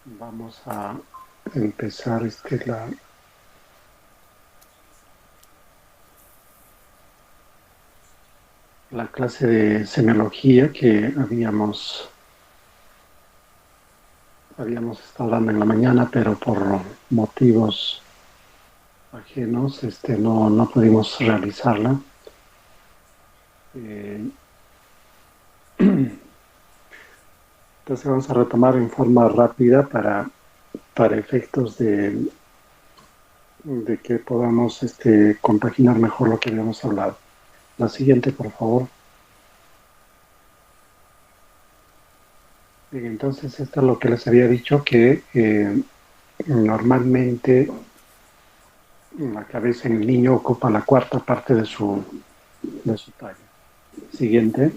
Vamos a empezar la clase de semiología que habíamos estado dando en la mañana, pero por motivos ajenos no pudimos realizarla. Eh, entonces vamos a retomar en forma rápida para efectos de que podamos compaginar mejor lo que habíamos hablado. La siguiente, por favor. Bien, entonces esto es lo que les había dicho, que normalmente la cabeza en el niño ocupa la cuarta parte de su talla. Siguiente.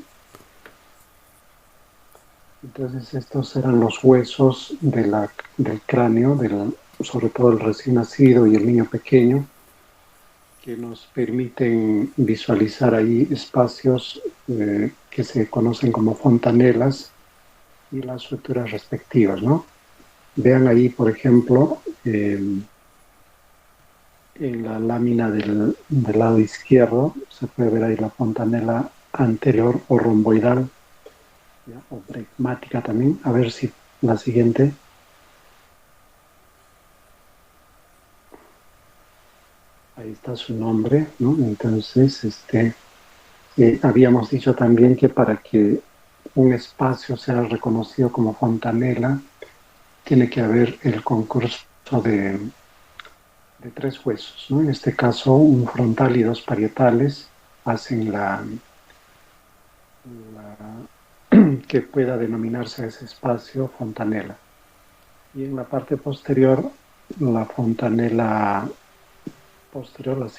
Entonces estos eran los huesos del cráneo, sobre todo el recién nacido y el niño pequeño, que nos permiten visualizar ahí espacios que se conocen como fontanelas y las suturas respectivas, ¿no? Vean ahí, por ejemplo, en la lámina del lado izquierdo se puede ver ahí la fontanela anterior o romboidal, ¿ya? O bregmática también. A ver si la siguiente. Ahí está su nombre, ¿no? Entonces, habíamos dicho también que para que un espacio sea reconocido como fontanela, tiene que haber el concurso de tres huesos, ¿no? En este caso, un frontal y dos parietales hacen que pueda denominarse ese espacio fontanela. Y en la parte posterior, la fontanela posterior, la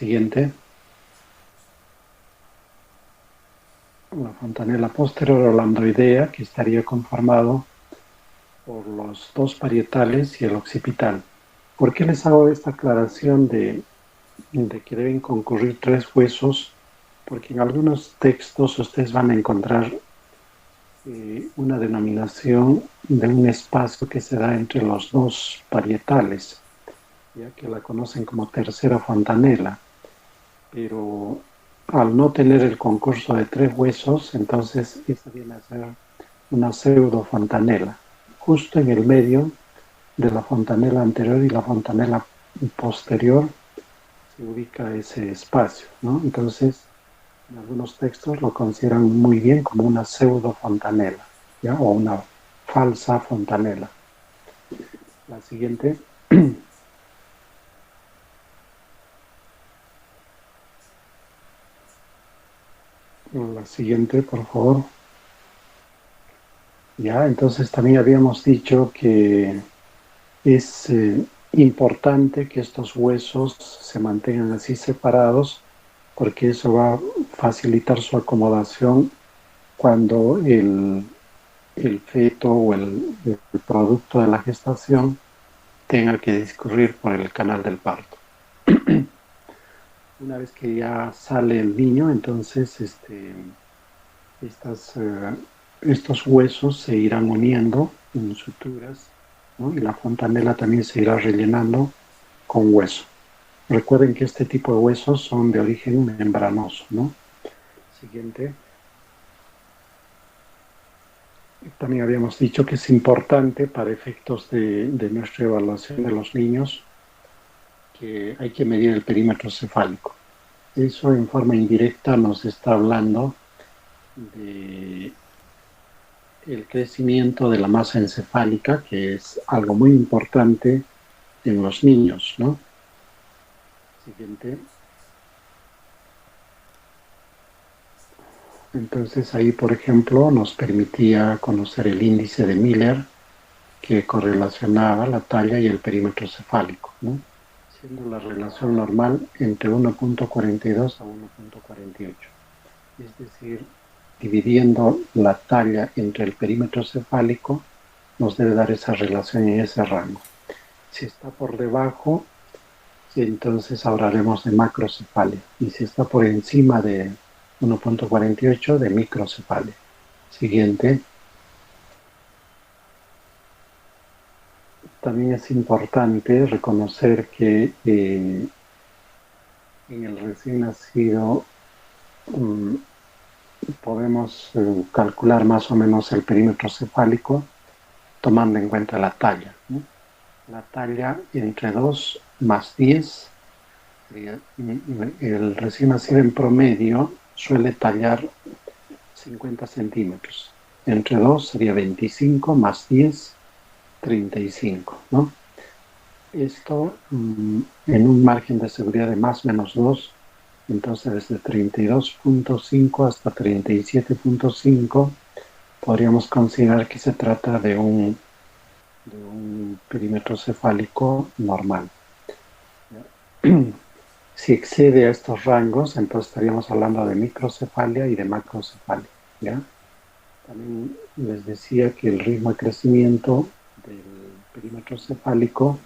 fontanela posterior o lambdoidea, que estaría conformado por los dos parietales y el occipital. ¿Por qué les hago esta aclaración de que deben concurrir tres huesos? Porque en algunos textos ustedes van a encontrar una denominación de un espacio que se da entre los dos parietales, ya que la conocen como tercera fontanela, pero al no tener el concurso de tres huesos, entonces esta viene a ser una pseudo fontanela. Justo en el medio de la fontanela anterior y la fontanela posterior se ubica ese espacio, ¿no? Entonces, en algunos textos lo consideran muy bien como una pseudo fontanela, ¿ya? O una falsa fontanela. La siguiente. La siguiente, por favor. Ya, entonces también habíamos dicho que es importante que estos huesos se mantengan así separados porque eso va a facilitar su acomodación cuando el feto o el producto de la gestación tenga que discurrir por el canal del parto. Una vez que ya sale el niño, entonces estas, estos huesos se irán uniendo en suturas, ¿no? Y la fontanela también se irá rellenando con hueso. Recuerden que este tipo de huesos son de origen membranoso, ¿no? Siguiente. También habíamos dicho que es importante para efectos de nuestra evaluación de los niños que hay que medir el perímetro cefálico. Eso en forma indirecta nos está hablando de el crecimiento de la masa encefálica, que es algo muy importante en los niños, ¿no? Siguiente. Entonces ahí, por ejemplo, nos permitía conocer el índice de Miller que correlacionaba la talla y el perímetro cefálico, ¿no? Siendo la relación normal entre 1.42 a 1.48. Es decir, dividiendo la talla entre el perímetro cefálico, nos debe dar esa relación y ese rango. Si está por debajo, entonces hablaremos de macrocefalia. Y si está por encima de 1.48, de microcefalia. Siguiente. también es importante reconocer que en el recién nacido mm, podemos calcular más o menos el perímetro cefálico tomando en cuenta la talla, ¿no? La talla entre 2 más 10 el recién nacido en promedio suele tallar 50 centímetros. Entre 2 sería 25 más 10, 35, ¿no? Esto en un margen de seguridad de más o menos 2, entonces desde 32.5 hasta 37.5 podríamos considerar que se trata de un perímetro cefálico normal. Si excede a estos rangos, entonces estaríamos hablando de microcefalia y de macrocefalia, ¿ya? También les decía que el ritmo de crecimiento del perímetro cefálico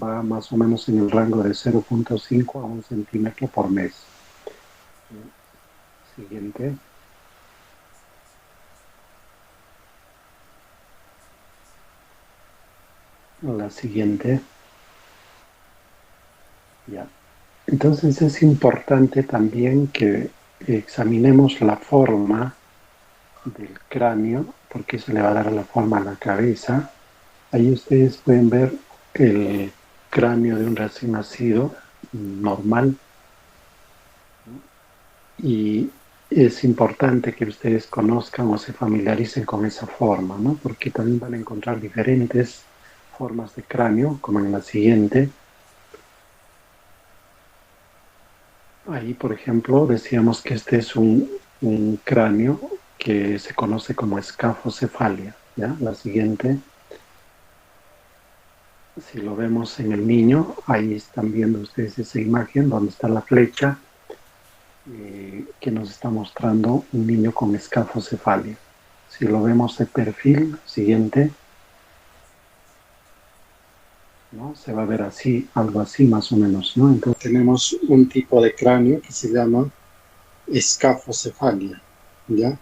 va más o menos en el rango de 0.5 a 1 centímetro por mes. Siguiente. La siguiente. Ya. Entonces es importante también que examinemos la forma del cráneo, porque eso le va a dar la forma a la cabeza. Ahí ustedes pueden ver el cráneo de un recién nacido normal, ¿no? Y es importante que ustedes conozcan o se familiaricen con esa forma, ¿no? Porque también van a encontrar diferentes formas de cráneo, como en la siguiente. Ahí, por ejemplo, decíamos que este es un cráneo que se conoce como escafocefalia, ¿ya? La siguiente, si lo vemos en el niño, ahí están viendo ustedes esa imagen donde está la flecha que nos está mostrando un niño con escafocefalia. Si lo vemos de perfil, siguiente, ¿no? Se va a ver así, algo así más o menos, ¿no? Entonces tenemos un tipo de cráneo que se llama escafocefalia, ¿ya?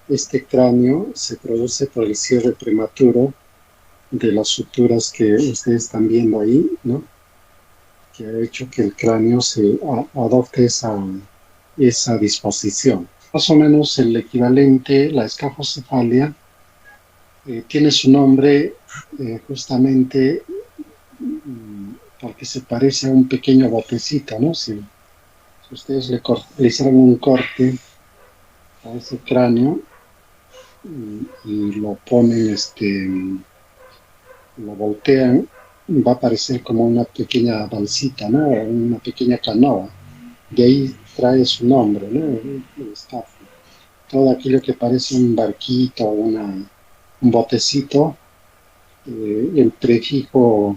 Este cráneo se produce por el cierre prematuro de las suturas que ustedes están viendo ahí, ¿no? Que ha hecho que el cráneo adopte esa disposición. Más o menos el equivalente, la escafocefalia, tiene su nombre justamente porque se parece a un pequeño botecito, ¿no? Si ustedes le hicieran un corte a ese cráneo y lo ponen, lo voltean, va a parecer como una pequeña balsita, ¿no? Una pequeña canoa. De ahí trae su nombre, ¿no? El estafa. Todo aquello que parece un barquito, un botecito, el prefijo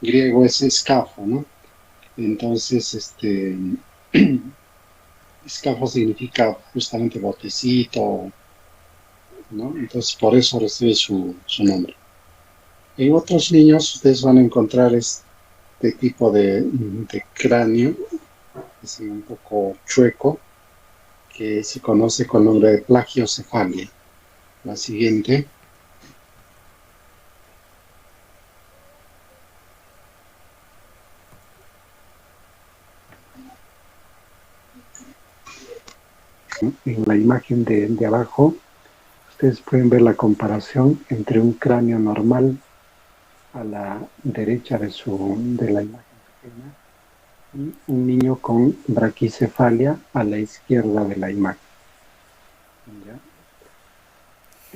griego es escafo, ¿no? Entonces, escafo significa justamente botecito, ¿no? Entonces, por eso recibe su nombre. En otros niños, ustedes van a encontrar este tipo de cráneo, que es un poco chueco, que se conoce con el nombre de plagiocefalia. La siguiente. En la imagen de abajo, ustedes pueden ver la comparación entre un cráneo normal a la derecha de la imagen pequeña y un niño con braquicefalia a la izquierda de la imagen. ¿Ya?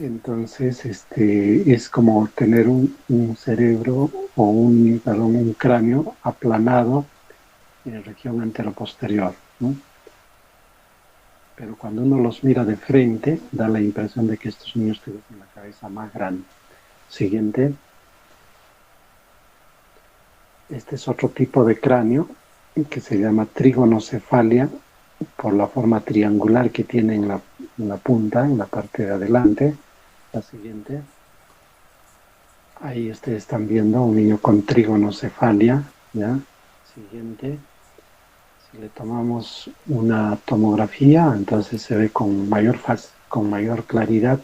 Entonces, es como tener un cerebro o un cráneo aplanado en la región anteroposterior, ¿no? Pero cuando uno los mira de frente, da la impresión de que estos niños tienen la cabeza más grande. Siguiente. Este es otro tipo de cráneo que se llama trigonocefalia por la forma triangular que tiene en la punta, en la parte de adelante. La siguiente. Ahí ustedes están viendo un niño con trigonocefalia, ¿ya? Siguiente. Si le tomamos una tomografía, entonces se ve con mayor claridad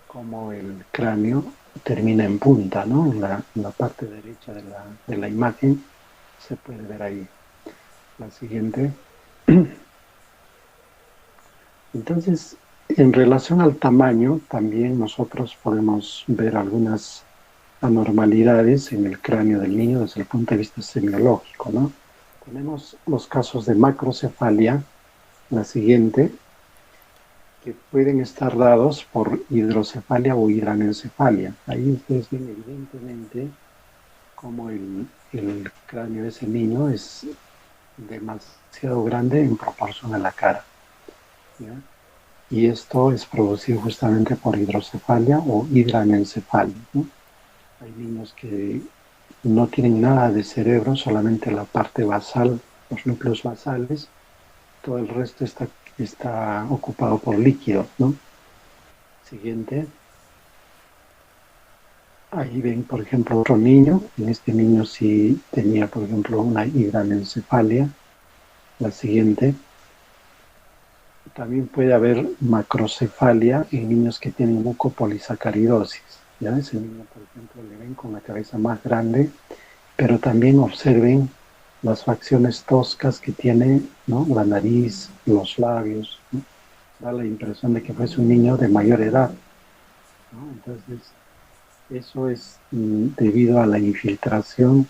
como el cráneo termina en punta, ¿no? En la parte derecha de la imagen se puede ver ahí. La siguiente. Entonces, en relación al tamaño, también nosotros podemos ver algunas anormalidades en el cráneo del niño desde el punto de vista semiológico, ¿no? Tenemos los casos de macrocefalia, la siguiente, que pueden estar dados por hidrocefalia o hidranencefalia. Ahí ustedes ven evidentemente cómo el cráneo de ese niño es demasiado grande en proporción a la cara, ¿ya? Y esto es producido justamente por hidrocefalia o hidranencefalia, ¿no? Hay niños que no tienen nada de cerebro, solamente la parte basal, los núcleos basales, todo el resto está ocupado por líquido, ¿no? Siguiente. Ahí ven, por ejemplo, otro niño. En este niño sí tenía, por ejemplo, una hidranencefalia. La siguiente. También puede haber macrocefalia en niños que tienen mucopolisacaridosis. ¿Ya? Ese niño, por ejemplo, le ven con la cabeza más grande, pero también observen las facciones toscas que tiene, ¿no? La nariz, los labios, ¿no? Da la impresión de que fuese un niño de mayor edad, ¿no? Entonces, eso es debido a la infiltración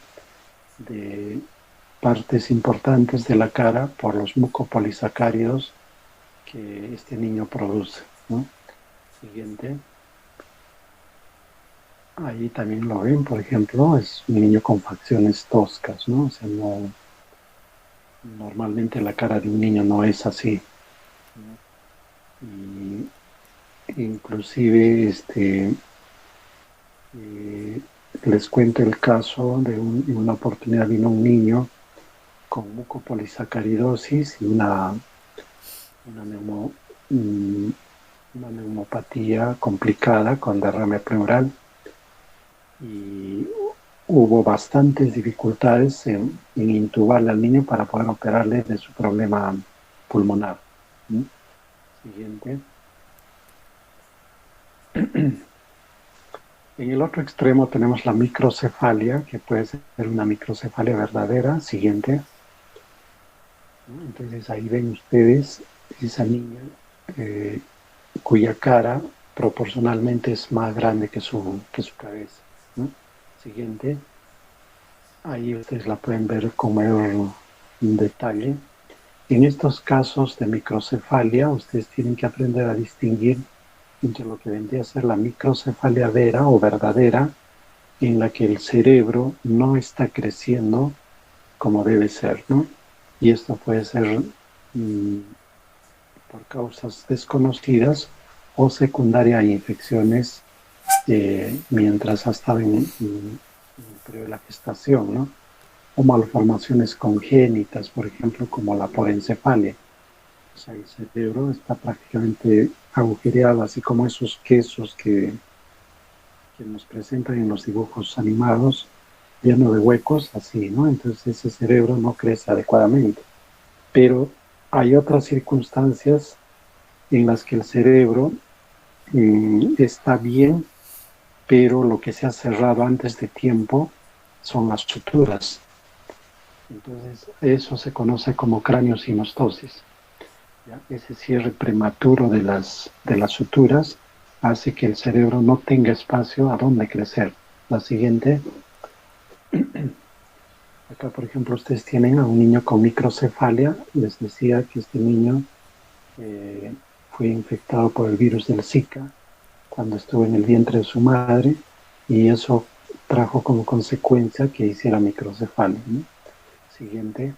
de partes importantes de la cara por los mucopolisacáridos que este niño produce, ¿no? Siguiente. Ahí también lo ven, por ejemplo, es un niño con facciones toscas, ¿no? O sea, no, normalmente la cara de un niño no es así, ¿no? Y inclusive les cuento el caso de una oportunidad vino un niño con mucopolisacaridosis y una, neumo, una neumopatía complicada con derrame pleural y hubo bastantes dificultades en intubarle al niño para poder operarle de su problema pulmonar. ¿Mm? Siguiente. En el otro extremo tenemos la microcefalia, que puede ser una microcefalia verdadera. Siguiente. Entonces ahí ven ustedes esa niña eh, cuya cara proporcionalmente es más grande que su cabeza, ¿no? Siguiente. Ahí ustedes la pueden ver con mayor detalle. En estos casos de microcefalia, ustedes tienen que aprender a distinguir entre lo que vendría a ser la microcefalia vera o verdadera, en la que el cerebro no está creciendo como debe ser, ¿no? Y esto puede ser por causas desconocidas o secundaria a infecciones mientras ha estado en el periodo de la gestación, ¿no? O malformaciones congénitas, por ejemplo, como la porencefalia. O sea, el cerebro está prácticamente agujereado, así como esos quesos que nos presentan en los dibujos animados, lleno de huecos, así, ¿no? Entonces ese cerebro no crece adecuadamente. Pero hay otras circunstancias en las que el cerebro está bien, pero lo que se ha cerrado antes de tiempo son las suturas. Entonces eso se conoce como craneosinostosis. ¿Ya? Ese cierre prematuro de las suturas hace que el cerebro no tenga espacio a donde crecer. La siguiente. Acá, por ejemplo, ustedes tienen a un niño con microcefalia. Les decía que este niño eh, fue infectado por el virus del Zika cuando estuvo en el vientre de su madre y eso trajo como consecuencia que hiciera microcefalia, ¿no? Siguiente.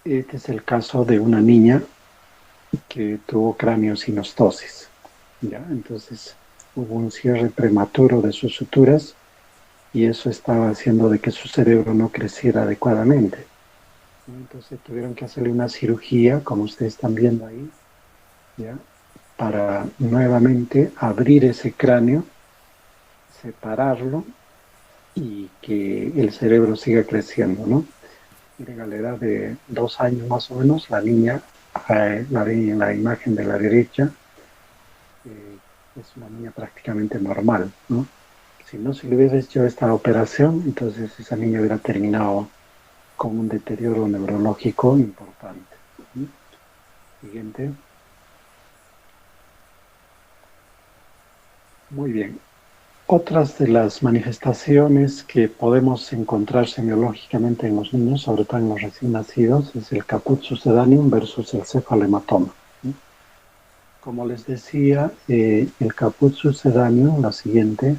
Este es el caso de una niña que tuvo craneosinostosis, ¿ya? Entonces hubo un cierre prematuro de sus suturas y eso estaba haciendo de que su cerebro no creciera adecuadamente. Entonces tuvieron que hacerle una cirugía, como ustedes están viendo ahí, ¿ya? Para nuevamente abrir ese cráneo, separarlo y que el cerebro siga creciendo, ¿no? Miren, a la edad de 2 años más o menos, la niña, la ven en la imagen de la derecha, es una niña prácticamente normal, ¿no? Si no se le hubiese hecho esta operación, entonces esa niña hubiera terminado con un deterioro neurológico importante. ¿Sí? Siguiente. Muy bien. Otras de las manifestaciones que podemos encontrar semiológicamente en los niños, sobre todo en los recién nacidos, es el caput succedaneum versus el cefalematoma. ¿Sí? Como les decía, el caput succedaneum, la siguiente,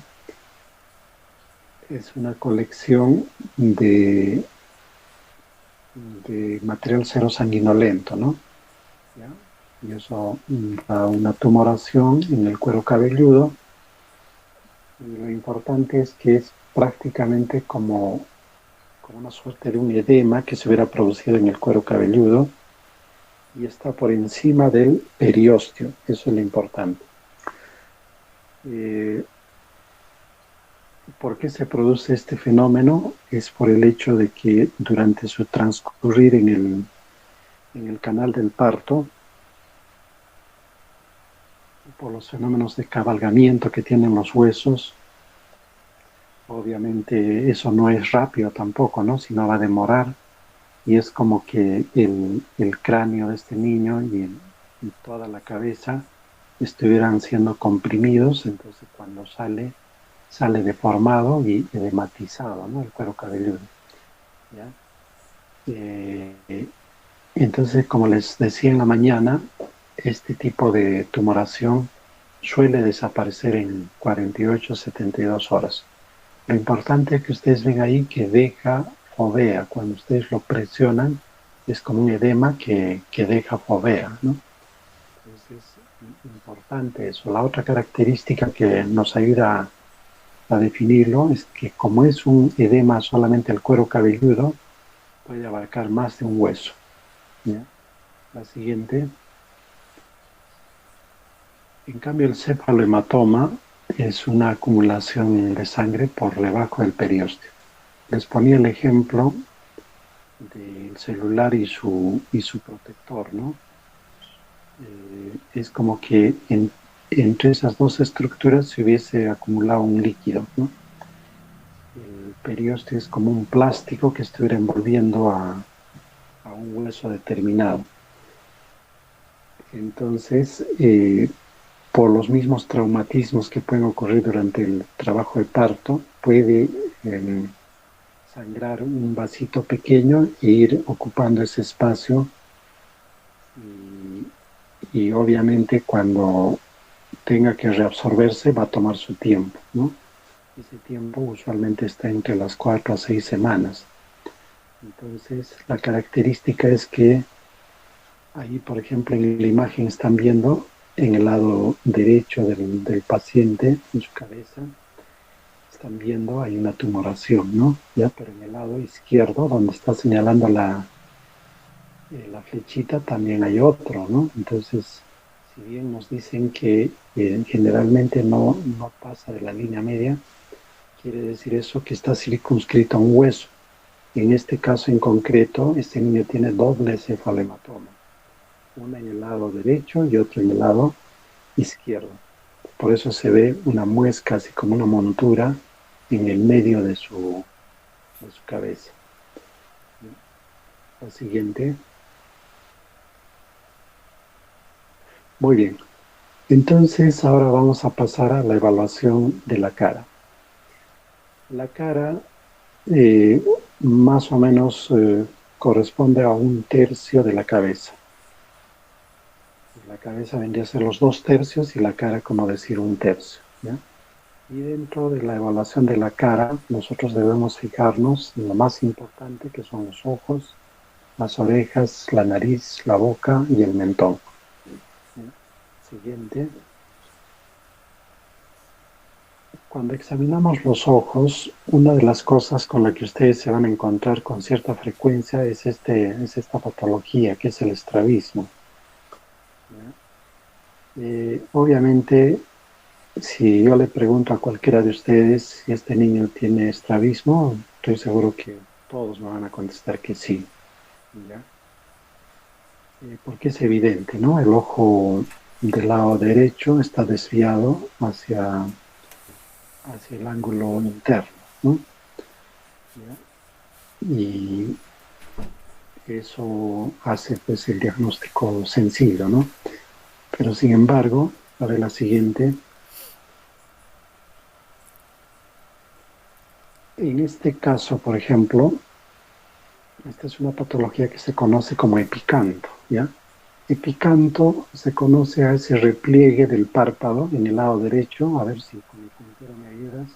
es una colección de material serosanguinolento, ¿no? ¿Ya? Y eso da una tumoración en el cuero cabelludo. Y lo importante es que es prácticamente como una suerte de un edema que se hubiera producido en el cuero cabelludo y está por encima del periósteo. Eso es lo importante. Eh, ¿Por qué se produce este fenómeno? Es por el hecho de que durante su transcurrir en el canal del parto, por los fenómenos de cabalgamiento que tienen los huesos, obviamente eso no es rápido tampoco, ¿no? Sino va a demorar y es como que el cráneo de este niño y toda la cabeza estuvieran siendo comprimidos, entonces cuando sale deformado y edematizado, ¿no? El cuero cabelludo, ¿ya? Eh, entonces, como les decía en la mañana, este tipo de tumoración suele desaparecer en 48, 72 horas. Lo importante es que ustedes ven ahí que deja fovea. Cuando ustedes lo presionan, es como un edema que deja fovea, ¿no? Entonces es importante eso. La otra característica que nos ayuda a definirlo es que como es un edema solamente el cuero cabelludo, puede abarcar más de un hueso, ¿ya? La siguiente. En cambio, el cefalohematoma es una acumulación de sangre por debajo del periósteo. Les ponía el ejemplo del celular y su protector, ¿no? Es como que entre esas dos estructuras se hubiese acumulado un líquido, ¿no? El periósteo es como un plástico que estuviera envolviendo a un hueso determinado. Entonces, por los mismos traumatismos que pueden ocurrir durante el trabajo de parto, puede sangrar un vasito pequeño e ir ocupando ese espacio y, y obviamente cuando tenga que reabsorberse va a tomar su tiempo, ¿no? Ese tiempo usualmente está entre las 4 a 6 semanas. Entonces, la característica es que ahí, por ejemplo, en la imagen están viendo en el lado derecho del paciente, en su cabeza, están viendo hay una tumoración, ¿no? Ya, pero en el lado izquierdo, donde está señalando la flechita, también hay otro, ¿no? Entonces, si bien nos dicen que generalmente no pasa de la línea media, quiere decir eso que está circunscrito a un hueso. En este caso en concreto, este niño tiene doble cefalematoma, una en el lado derecho y otra en el lado izquierdo. Por eso se ve una muesca, así como una montura, en el medio de su cabeza. La siguiente. Muy bien. Entonces, ahora vamos a pasar a la evaluación de la cara. La cara eh, más o menos corresponde a un tercio de la cabeza. La cabeza vendría a ser los 2 tercios y la cara, como decir, un tercio, ¿ya? Y dentro de la evaluación de la cara, nosotros debemos fijarnos en lo más importante, que son los ojos, las orejas, la nariz, la boca y el mentón. ¿Ya? Siguiente. Cuando examinamos los ojos, una de las cosas con la que ustedes se van a encontrar con cierta frecuencia es esta patología, que es el estrabismo. ¿Ya? Obviamente, si yo le pregunto a cualquiera de ustedes si este niño tiene estrabismo, estoy seguro que todos me van a contestar que sí, ¿ya? Porque es evidente, ¿no? El ojo del lado derecho está desviado hacia el ángulo interno, ¿no? ¿Ya? Y eso hace pues el diagnóstico sencillo, ¿no? Pero sin embargo, para la siguiente, en este caso, por ejemplo, esta es una patología que se conoce como epicanto, ¿ya? Epicanto se conoce a ese repliegue del párpado en el lado derecho, a ver si con el puntero me ayudas,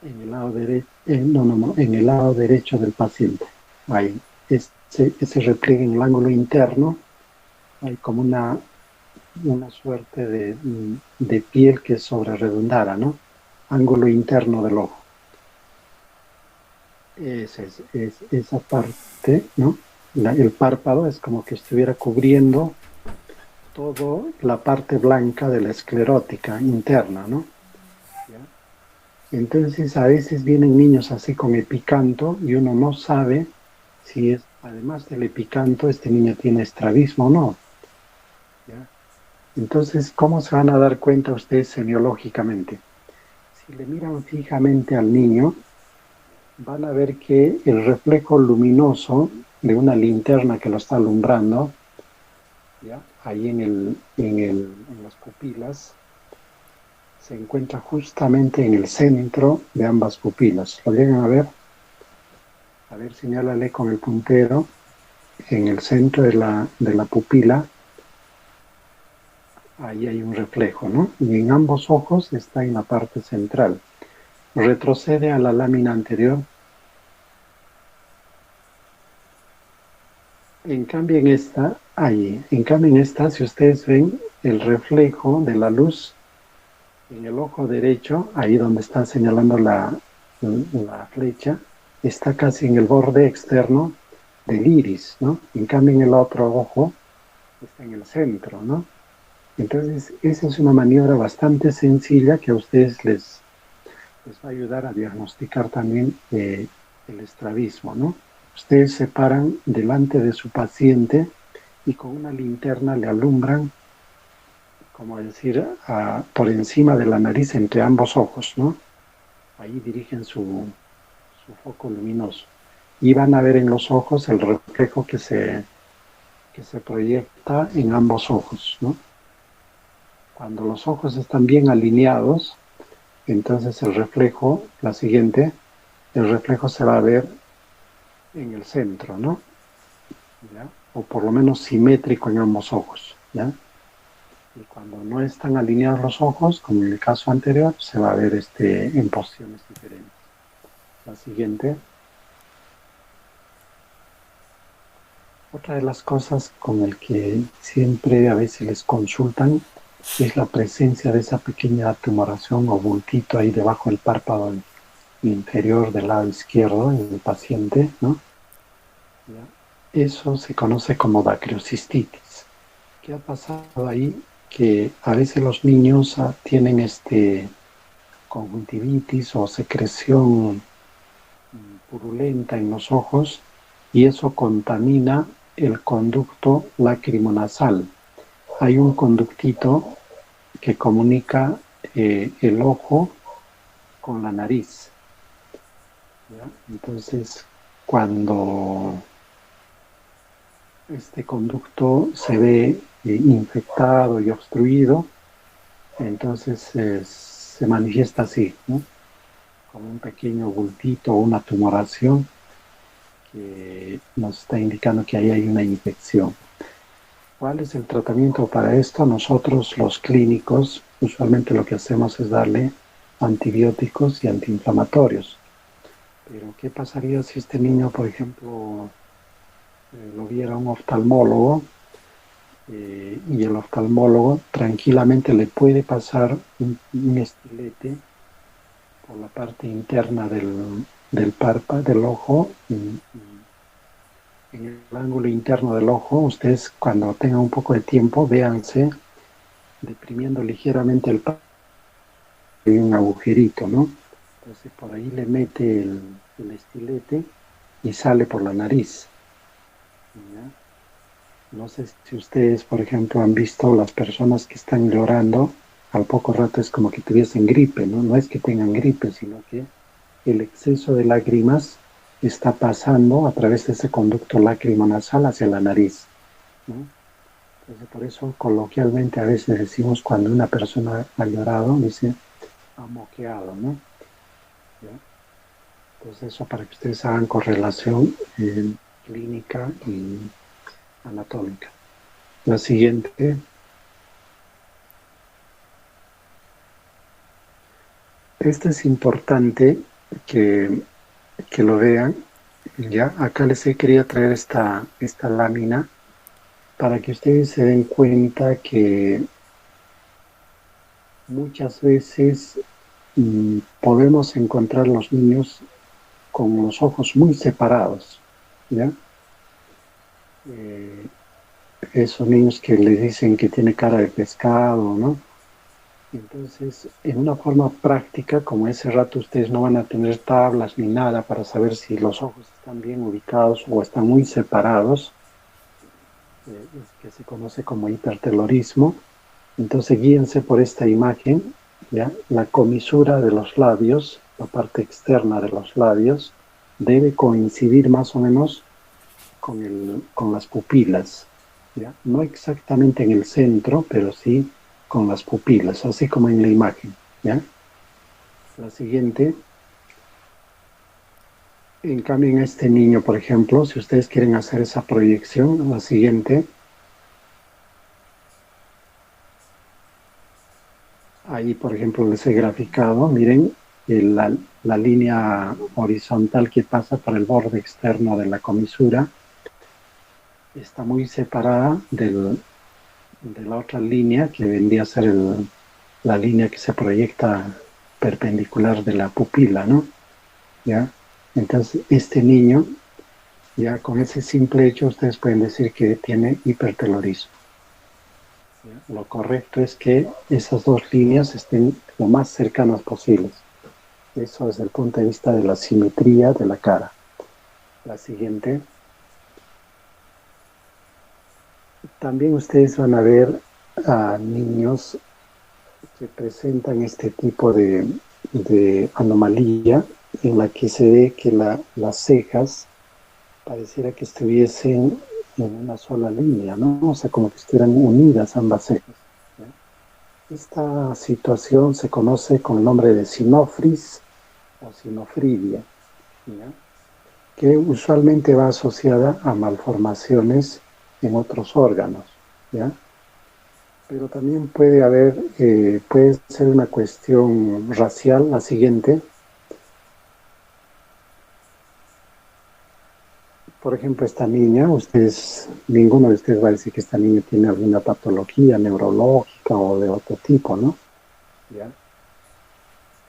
en el lado derecho, no, en el lado derecho del paciente. Ahí, ese repliegue en el ángulo interno, hay como una suerte de piel que es sobre redundada, ¿no? Ángulo interno del ojo. Esa parte, ¿no? El párpado es como que estuviera cubriendo toda la parte blanca de la esclerótica interna, ¿no? ¿Ya? Entonces a veces vienen niños así con epicanto y uno no sabe si es, además del epicanto, este niño tiene estrabismo o no, ¿ya? Entonces, ¿cómo se van a dar cuenta ustedes semiológicamente? Si le miran fijamente al niño, van a ver que el reflejo luminoso de una linterna que lo está alumbrando, ¿ya? Ahí en las pupilas, se encuentra justamente en el centro de ambas pupilas. ¿Lo llegan a ver? A ver, señálale con el puntero en el centro de la pupila. Ahí hay un reflejo, ¿no? Y en ambos ojos está en la parte central. Retrocede a la lámina anterior. En cambio en esta, si ustedes ven el reflejo de la luz en el ojo derecho, ahí donde está señalando la flecha, está casi en el borde externo del iris, ¿no? En cambio en el otro ojo está en el centro, ¿no? Entonces, esa es una maniobra bastante sencilla que a ustedes les va a ayudar a diagnosticar también el estrabismo, ¿no? Ustedes se paran delante de su paciente y con una linterna le alumbran, como decir, por encima de la nariz entre ambos ojos, ¿no? Ahí dirigen su foco luminoso. Y van a ver en los ojos el reflejo que se proyecta en ambos ojos, ¿no? Cuando los ojos están bien alineados, entonces la siguiente, el reflejo se va a ver en el centro, ¿no? ¿Ya? O por lo menos simétrico en ambos ojos, ¿ya? Y cuando no están alineados los ojos, como en el caso anterior, se va a ver en posiciones diferentes. La siguiente. Otra de las cosas con el que siempre a veces les consultan es la presencia de esa pequeña tumoración o bultito ahí debajo del párpado inferior del lado izquierdo en el paciente, ¿no? ¿Ya? Eso se conoce como dacriocistitis. ¿Qué ha pasado ahí? Que a veces los niños tienen conjuntivitis o secreción purulenta en los ojos y eso contamina el conducto lacrimonasal. Hay un conductito que comunica el ojo con la nariz, ¿ya? Entonces, cuando este conducto se ve infectado y obstruido, entonces se manifiesta así, ¿no? Como un pequeño bultito o una tumoración que nos está indicando que ahí hay una infección. ¿Cuál es el tratamiento para esto? Nosotros los clínicos usualmente lo que hacemos es darle antibióticos y antiinflamatorios. Pero ¿qué pasaría si este niño, por ejemplo, lo viera un oftalmólogo y el oftalmólogo tranquilamente le puede pasar un estilete por la parte interna del párpado, del ojo, en el ángulo interno del ojo? Ustedes cuando tengan un poco de tiempo, véanse deprimiendo ligeramente el párpado, hay un agujerito, ¿no? Entonces por ahí le mete el estilete y sale por la nariz, ¿ya? No sé si ustedes, por ejemplo, han visto las personas que están llorando, al poco rato es como que tuviesen gripe, ¿no? No es que tengan gripe, sino que el exceso de lágrimas está pasando a través de ese conducto lacrimonasal hacia la nariz, ¿no? Entonces, por eso coloquialmente a veces decimos cuando una persona ha llorado, dice, ha moqueado, ¿no? ¿Ya? Entonces, eso para que ustedes hagan correlación clínica y anatómica. La siguiente, esta es importante que, que lo vean, ¿ya? Acá les he querido traer esta lámina para que ustedes se den cuenta que muchas veces podemos encontrar los niños con los ojos muy separados, ¿ya? Eh, Esos niños que les dicen que tiene cara de pescado, ¿no? Entonces, en una forma práctica, como ese rato ustedes no van a tener tablas ni nada para saber si los ojos están bien ubicados o están muy separados, es que se conoce como hipertelorismo. Entonces, guíense por esta imagen, ¿ya? La comisura de los labios, la parte externa de los labios, debe coincidir más o menos con las pupilas, ¿ya? No exactamente en el centro, pero sí con las pupilas, así como en la imagen, ¿ya? La siguiente, en cambio en este niño, por ejemplo, si ustedes quieren hacer esa proyección, la siguiente, ahí por ejemplo les he graficado, miren la línea horizontal que pasa por el borde externo de la comisura está muy separada de la otra línea que vendría a ser la línea que se proyecta perpendicular de la pupila, ¿no? ¿Ya? Entonces, este niño, ya con ese simple hecho, ustedes pueden decir que tiene hipertelorismo. ¿Ya? Lo correcto es que esas dos líneas estén lo más cercanas posibles. Eso desde el punto de vista de la simetría de la cara. La siguiente. También ustedes van a ver a niños que presentan este tipo de anomalía en la que se ve que las cejas pareciera que estuviesen en una sola línea, ¿no? O sea, como que estuvieran unidas ambas cejas, ¿ya? Esta situación se conoce con el nombre de sinofris o sinofridia, ¿ya? Que usualmente va asociada a malformaciones en otros órganos, ¿ya? Pero también puede ser una cuestión racial, la siguiente. Por ejemplo, esta niña, ninguno de ustedes va a decir que esta niña tiene alguna patología neurológica o de otro tipo, ¿no? ¿Ya?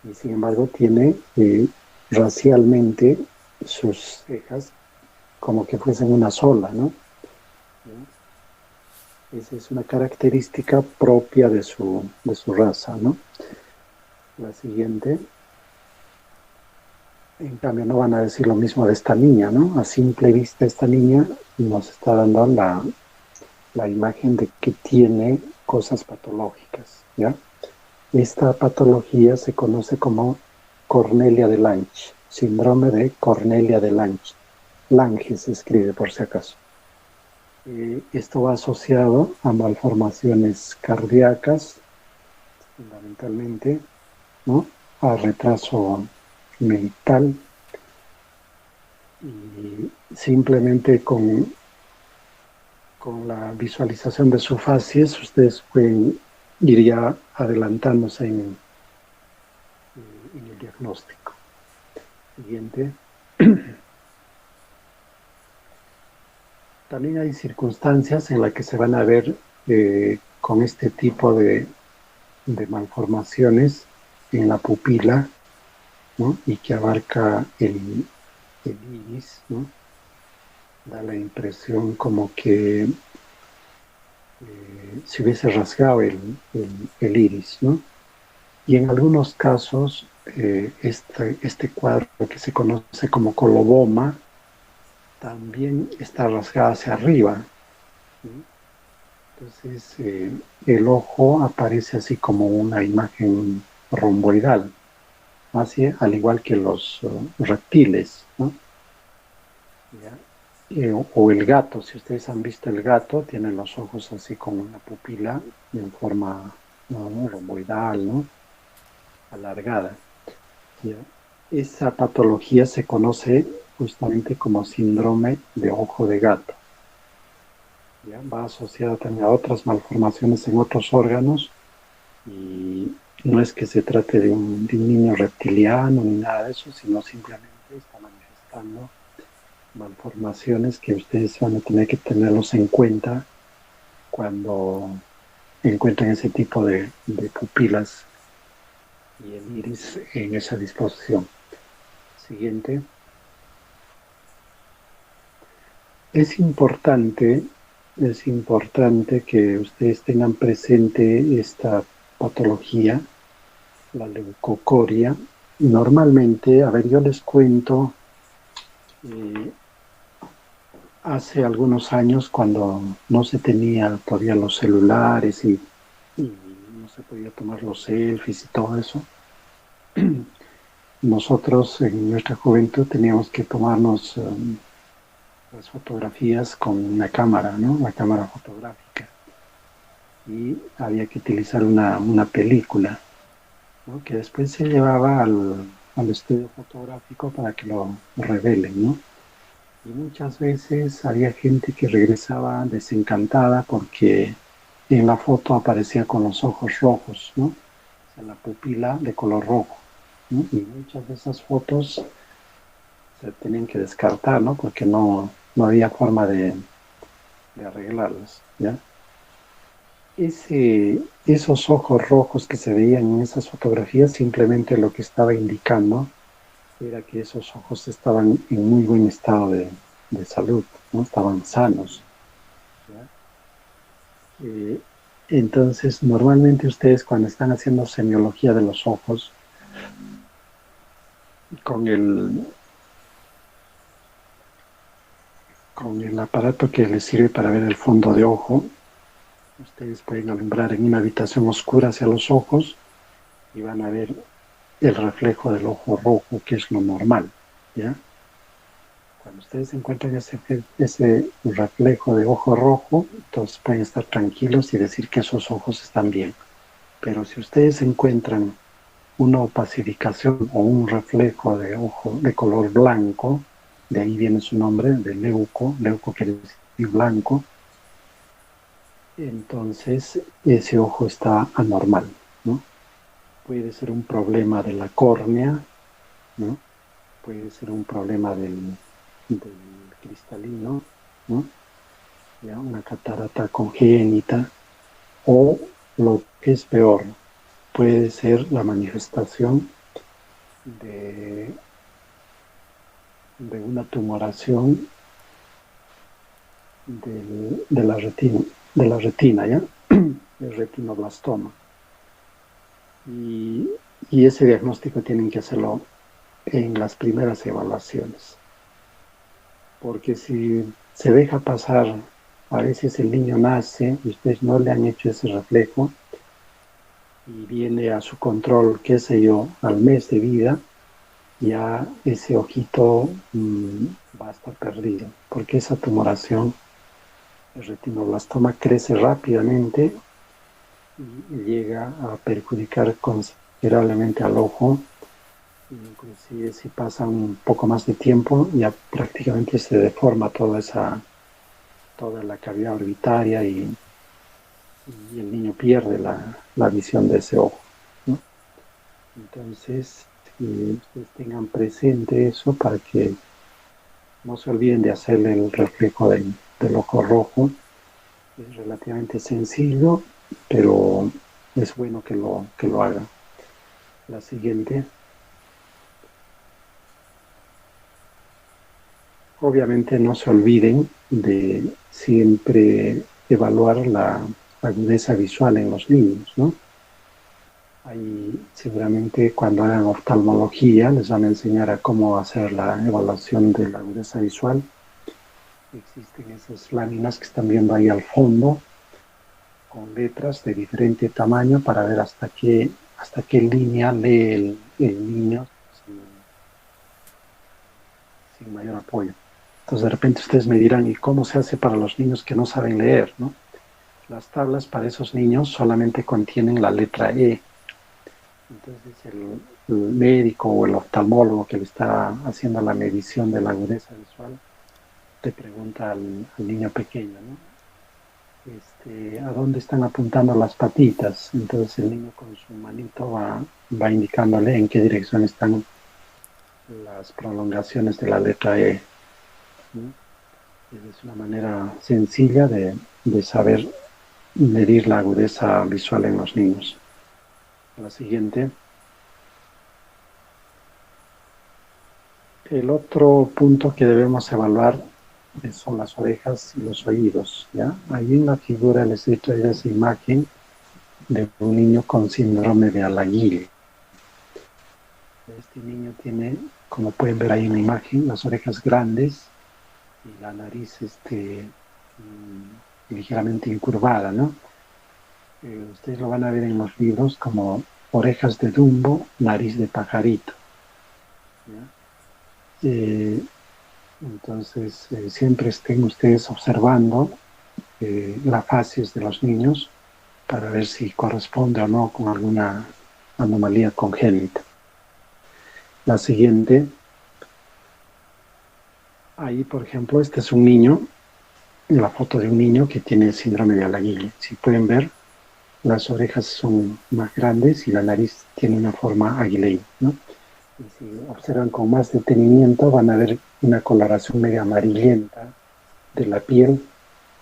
Y sin embargo tiene racialmente sus cejas como que fuesen una sola, ¿no? ¿Ya? Esa es una característica propia de su raza, ¿no? La siguiente, en cambio, no van a decir lo mismo de esta niña, ¿no? A simple vista, esta niña nos está dando la imagen de que tiene cosas patológicas, ¿ya? Esta patología se conoce como Cornelia de Lange, síndrome de Cornelia de Lange. Lange se escribe por si acaso. Esto va asociado a malformaciones cardíacas, fundamentalmente, ¿no? A retraso mental y simplemente con la visualización de su facies ustedes pueden ir ya adelantándose en el diagnóstico. Siguiente. También hay circunstancias en las que se van a ver con este tipo de malformaciones en la pupila, ¿no? Y que abarca el iris, ¿no? Da la impresión como que se hubiese rasgado el iris, ¿no? Y en algunos casos, este cuadro que se conoce como coloboma también está rasgada hacia arriba, ¿sí? Entonces, el ojo aparece así como una imagen romboidal, así al igual que los reptiles, ¿no? ¿Ya? O el gato, si ustedes han visto el gato, tiene los ojos así como una pupila en forma, ¿no?, romboidal, ¿no?, alargada. ¿Ya? Esa patología se conoce justamente como síndrome de ojo de gato. ¿Ya? Va asociada también a otras malformaciones en otros órganos y no es que se trate de un niño reptiliano ni nada de eso, sino simplemente está manifestando malformaciones que ustedes van a tener que tenerlos en cuenta cuando encuentren ese tipo de pupilas y el iris en esa disposición. Siguiente. Es importante, es importante que ustedes tengan presente esta patología, la leucocoria. Normalmente, a ver, yo les cuento, eh, hace algunos años cuando no se tenía todavía los celulares y no se podía tomar los selfies y todo eso, nosotros en nuestra juventud teníamos que tomarnos las fotografías con una cámara, ¿no? La cámara fotográfica. Y había que utilizar una película, ¿no?, que después se llevaba al estudio fotográfico para que lo revelen, ¿no? Y muchas veces había gente que regresaba desencantada porque en la foto aparecía con los ojos rojos, ¿no? O sea, la pupila de color rojo, ¿no? Y muchas de esas fotos se tenían que descartar, ¿no? Porque no había forma de arreglarlas, ¿ya? Esos ojos rojos que se veían en esas fotografías simplemente lo que estaba indicando era que esos ojos estaban en muy buen estado de salud, ¿no? Estaban sanos, ¿ya? Eh, entonces, normalmente ustedes cuando están haciendo semiología de los ojos, con con el aparato que les sirve para ver el fondo de ojo, ustedes pueden alumbrar en una habitación oscura hacia los ojos y van a ver el reflejo del ojo rojo, que es lo normal, ¿ya? Cuando ustedes encuentran ese reflejo de ojo rojo, entonces pueden estar tranquilos y decir que esos ojos están bien. Pero si ustedes encuentran una opacificación o un reflejo de ojo de color blanco, de ahí viene su nombre, de leuco, leuco quiere decir blanco, entonces ese ojo está anormal, ¿no? Puede ser un problema de la córnea, ¿no? Puede ser un problema del cristalino, ¿no? ¿Ya? Una catarata congénita, o lo que es peor, puede ser la manifestación de, de una tumoración de la retina, ¿ya? El retinoblastoma. Y, y ese diagnóstico tienen que hacerlo en las primeras evaluaciones, porque si se deja pasar, a veces el niño nace y ustedes no le han hecho ese reflejo y viene a su control, qué sé yo, al mes de vida, ya ese ojito va a estar perdido, porque esa tumoración, el retinoblastoma, crece rápidamente y llega a perjudicar considerablemente al ojo. Inclusive si pasa un poco más de tiempo, ya prácticamente se deforma toda la cavidad orbitaria y el niño pierde la visión de ese ojo, ¿no? Entonces, ustedes tengan presente eso para que no se olviden de hacerle el reflejo del ojo rojo. Es relativamente sencillo, pero es bueno que lo hagan. La siguiente. Obviamente no se olviden de siempre evaluar la agudeza visual en los niños, ¿no? Ahí seguramente cuando hagan oftalmología les van a enseñar a cómo hacer la evaluación de la agudeza visual existen esas láminas que están viendo ahí al fondo, con letras de diferente tamaño para ver hasta qué línea lee el niño sin, sin mayor apoyo. Entonces de repente ustedes me dirán, ¿y cómo se hace para los niños que no saben leer, ¿no? Las tablas para esos niños solamente contienen la letra E. Entonces el médico o el oftalmólogo que le está haciendo la medición de la agudeza visual te pregunta al niño pequeño, ¿no? ¿A dónde están apuntando las patitas? Entonces el niño con su manito va indicándole en qué dirección están las prolongaciones de la letra E, ¿no? Es una manera sencilla de saber medir la agudeza visual en los niños. La siguiente. El otro punto que debemos evaluar son las orejas y los oídos, ¿ya? Ahí en la figura les he traído esa imagen de un niño con síndrome de Alaguille. Este niño tiene, como pueden ver ahí en la imagen, las orejas grandes y la nariz ligeramente incurvada, ¿no? Ustedes lo van a ver en los libros como orejas de Dumbo, nariz de pajarito, ¿ya? Entonces, siempre estén ustedes observando la facies de los niños para ver si corresponde o no con alguna anomalía congénita. La siguiente, ahí por ejemplo, este es un niño, la foto de un niño que tiene síndrome de Alaguille. Si pueden ver, las orejas son más grandes y la nariz tiene una forma aguileña, ¿no? Y si observan con más detenimiento van a ver una coloración medio amarillenta de la piel.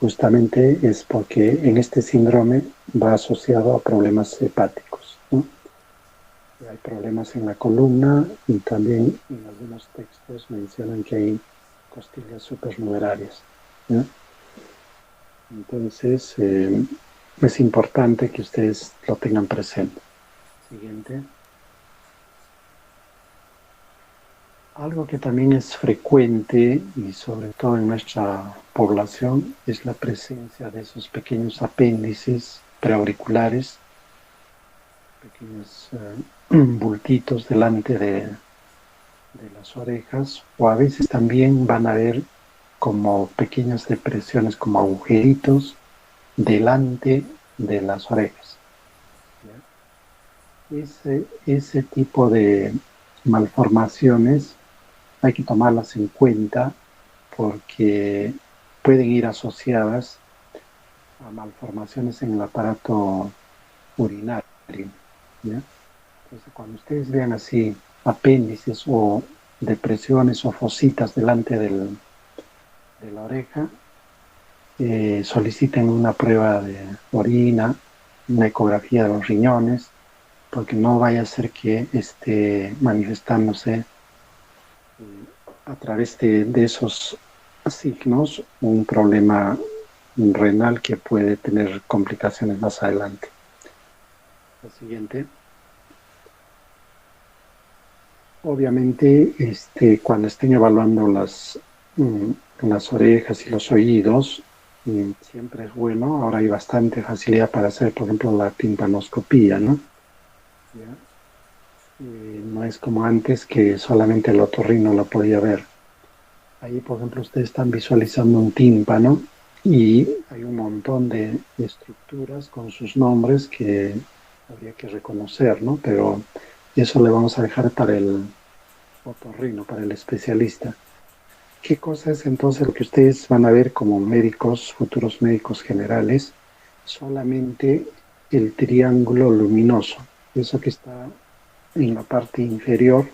Justamente es porque en este síndrome va asociado a problemas hepáticos, ¿no? Hay problemas en la columna y también en algunos textos mencionan que hay costillas supernumerarias, ¿no? Entonces, es importante que ustedes lo tengan presente. Siguiente. Algo que también es frecuente y sobre todo en nuestra población es la presencia de esos pequeños apéndices preauriculares, pequeños bultitos delante de las orejas, o a veces también van a ver como pequeñas depresiones, como agujeritos delante de las orejas. Ese tipo de malformaciones hay que tomarlas en cuenta porque pueden ir asociadas a malformaciones en el aparato urinario, ¿ya? Entonces, cuando ustedes vean así apéndices o depresiones o fositas delante de la oreja, soliciten una prueba de orina, una ecografía de los riñones, porque no vaya a ser que esté manifestándose a través de esos signos un problema renal que puede tener complicaciones más adelante. La siguiente. Obviamente, cuando estén evaluando las orejas y los oídos, siempre es bueno. Ahora hay bastante facilidad para hacer, por ejemplo, la timpanoscopía, ¿no? ¿Ya? No es como antes que solamente el otorrino lo podía ver. Ahí, por ejemplo, ustedes están visualizando un tímpano y hay un montón de estructuras con sus nombres que habría que reconocer, ¿no? Pero eso le vamos a dejar para el otorrino, para el especialista. ¿Qué cosa es entonces lo que ustedes van a ver como médicos, futuros médicos generales? Solamente el triángulo luminoso, eso que está en la parte inferior.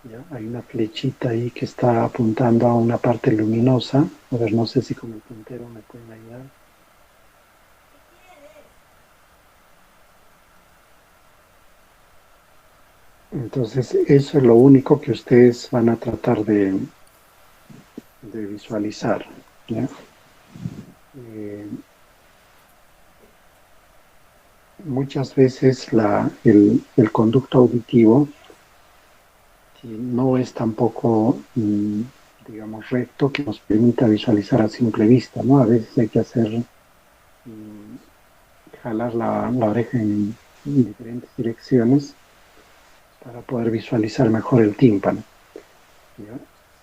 ¿Ya? Hay una flechita ahí que está apuntando a una parte luminosa. A ver, no sé si con el puntero me pueden ayudar. Entonces, eso es lo único que ustedes van a tratar de visualizar, ¿ya? Muchas veces el conducto auditivo no es tampoco digamos, recto que nos permita visualizar a simple vista, ¿no? A veces hay que hacer, jalar la oreja en diferentes direcciones para poder visualizar mejor el tímpano, ¿ya?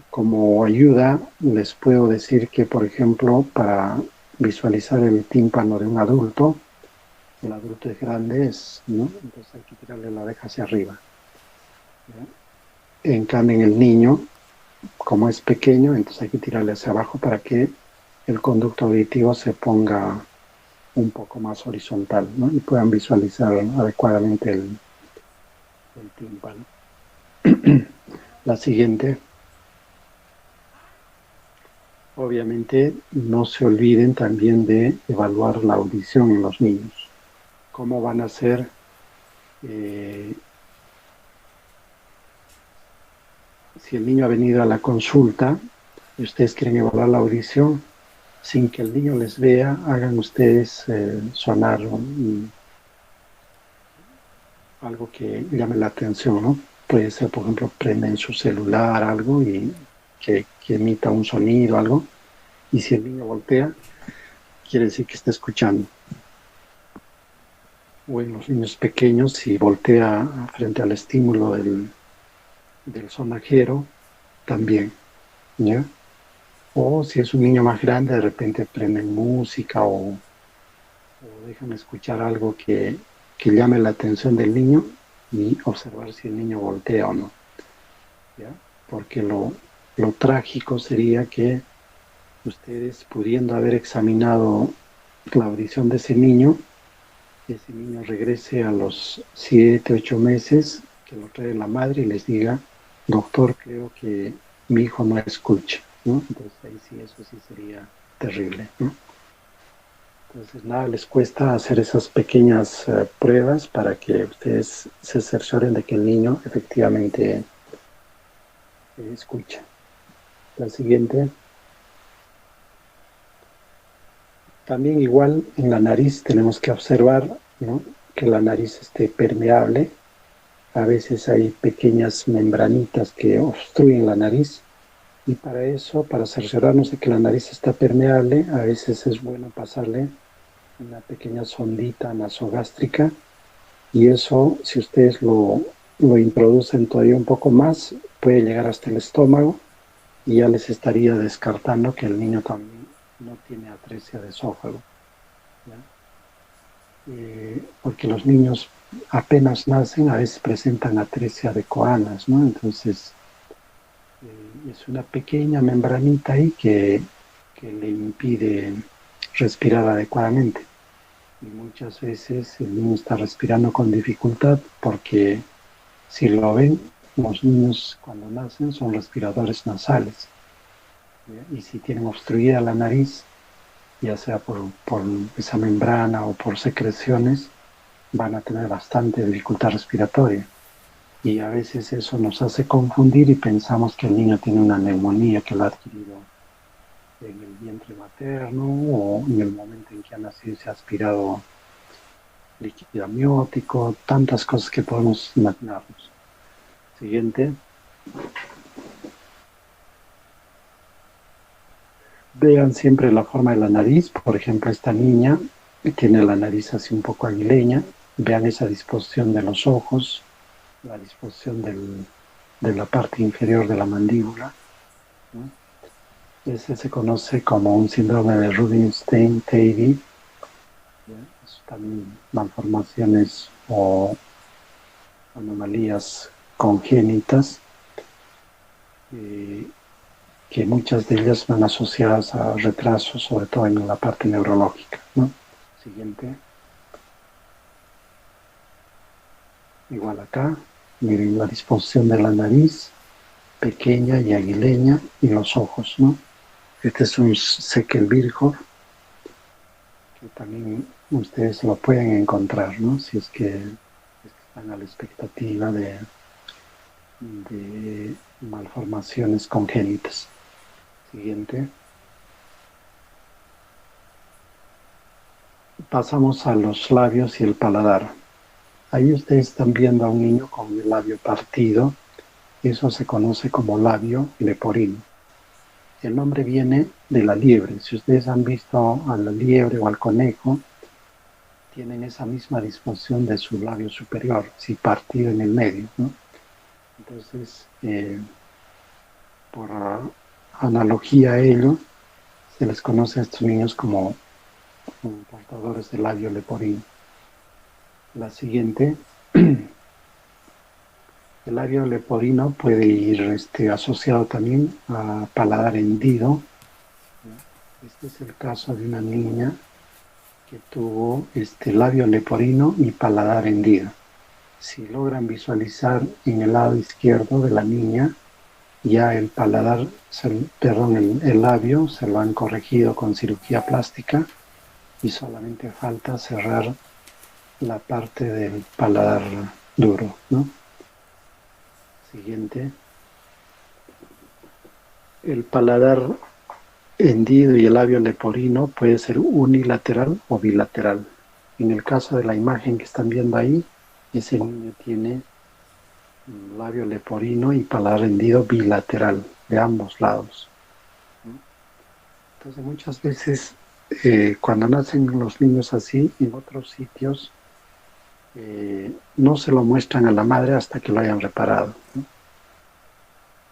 Como ayuda, les puedo decir que, por ejemplo, para visualizar el tímpano de un adulto, el adulto es grande, ¿no? Entonces hay que tirarle la oreja hacia arriba, ¿ya? En cambio, en el niño, como es pequeño, entonces hay que tirarle hacia abajo para que el conducto auditivo se ponga un poco más horizontal, ¿no? Y puedan visualizar adecuadamente el tímpano. La siguiente, obviamente, no se olviden también de evaluar la audición en los niños. ¿Cómo van a ser? Si el niño ha venido a la consulta y ustedes quieren evaluar la audición, sin que el niño les vea, hagan ustedes sonar algo que llame la atención, ¿no? Puede ser, por ejemplo, prenden su celular, algo, y que emita un sonido, algo, y si el niño voltea, quiere decir que está escuchando. O en los niños pequeños, si voltea frente al estímulo del sonajero, también, ¿ya? O si es un niño más grande, de repente prenden música o dejan escuchar algo que llame la atención del niño y observar si el niño voltea o no, ¿ya? Porque lo trágico sería que ustedes, pudiendo haber examinado la audición de ese niño regrese a los 7, 8 meses, que lo trae la madre y les diga, doctor, creo que mi hijo no escucha, ¿no? Entonces ahí sí, eso sí sería terrible, ¿no? Entonces nada les cuesta hacer esas pequeñas pruebas para que ustedes se cercioren de que el niño efectivamente escucha. La siguiente. También igual en la nariz tenemos que observar, ¿no?, que la nariz esté permeable. A veces hay pequeñas membranitas que obstruyen la nariz y para eso, para cerciorarnos de que la nariz está permeable, a veces es bueno pasarle una pequeña sondita nasogástrica y eso, si ustedes lo introducen todavía un poco más, puede llegar hasta el estómago y ya les estaría descartando que el niño también no tiene atresia de esófago, ¿ya? Porque los niños apenas nacen, a veces presentan atresia de coanas, ¿no? Entonces, es una pequeña membranita ahí que le impide respirar adecuadamente. Y muchas veces el niño está respirando con dificultad porque, si lo ven, los niños cuando nacen son respiradores nasales, ¿ya? Y si tienen obstruida la nariz, ya sea por esa membrana o por secreciones, van a tener bastante dificultad respiratoria. Y a veces eso nos hace confundir y pensamos que el niño tiene una neumonía que lo ha adquirido en el vientre materno o en el momento en que ha nacido y se ha aspirado líquido amniótico, tantas cosas que podemos imaginarnos. Siguiente. Vean siempre la forma de la nariz. Por ejemplo, esta niña tiene la nariz así un poco aguileña. Vean esa disposición de los ojos, la disposición de la parte inferior de la mandíbula, ¿no? Ese se conoce como un síndrome de Rubinstein-Teiby. También malformaciones o anomalías congénitas, que muchas de ellas van asociadas a retrasos, sobre todo en la parte neurológica, ¿no? Siguiente. Igual acá, miren la disposición de la nariz, pequeña y aguileña, y los ojos, ¿no? Este es un Zeckel-Virchow, que también ustedes lo pueden encontrar, ¿no? Si es que están a la expectativa de malformaciones congénitas. Siguiente. Pasamos a los labios y el paladar. Ahí ustedes están viendo a un niño con el labio partido. Eso se conoce como labio leporino. el nombre viene de la liebre. Si ustedes han visto a la liebre o al conejo, tienen esa misma disposición de su labio superior, si partido en el medio, ¿no? Entonces, por analogía a ello, se les conoce a estos niños como portadores del labio leporino. La siguiente, el labio leporino puede ir asociado también a paladar hendido. Este es el caso de una niña que tuvo labio leporino y paladar hendido. Si logran visualizar en el lado izquierdo de la niña, ya el paladar, el labio se lo han corregido con cirugía plástica y solamente falta cerrar la parte del paladar duro, ¿no? Siguiente. El paladar hendido y el labio leporino puede ser unilateral o bilateral. En el caso de la imagen que están viendo ahí, ese niño tiene labio leporino y paladar hendido bilateral, de ambos lados. Entonces muchas veces cuando nacen los niños así, en otros sitios, no se lo muestran a la madre hasta que lo hayan reparado, ¿no?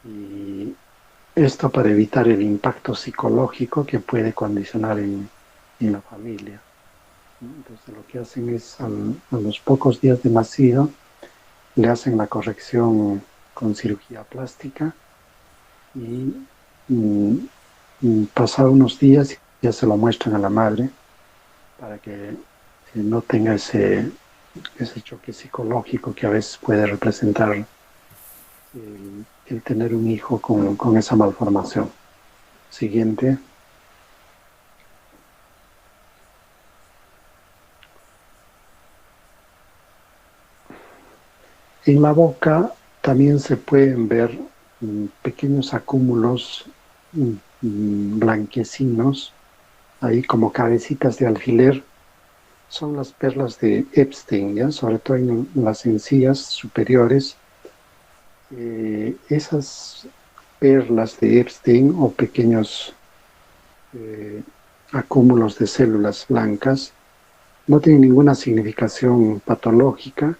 Y esto para evitar el impacto psicológico que puede condicionar en la familia, ¿no? Entonces lo que hacen es, a los pocos días de nacido, le hacen la corrección con cirugía plástica y pasado unos días ya se lo muestran a la madre para que no tenga ese choque psicológico que a veces puede representar el tener un hijo con esa malformación. Siguiente. En la boca también se pueden ver pequeños acúmulos blanquecinos, ahí como cabecitas de alfiler. Son las perlas de Epstein, ¿ya? Sobre todo en las encías superiores. Esas perlas de Epstein o pequeños acúmulos de células blancas no tienen ninguna significación patológica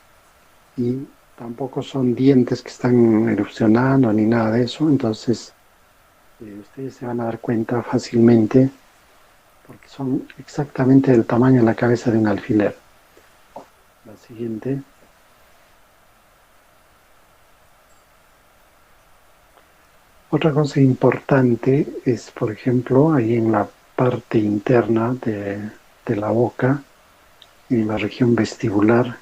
y tampoco son dientes que están erupcionando ni nada de eso. Entonces ustedes se van a dar cuenta fácilmente porque son exactamente del tamaño de la cabeza de un alfiler. La siguiente. Otra cosa importante es, por ejemplo, ahí en la parte interna de la boca, en la región vestibular,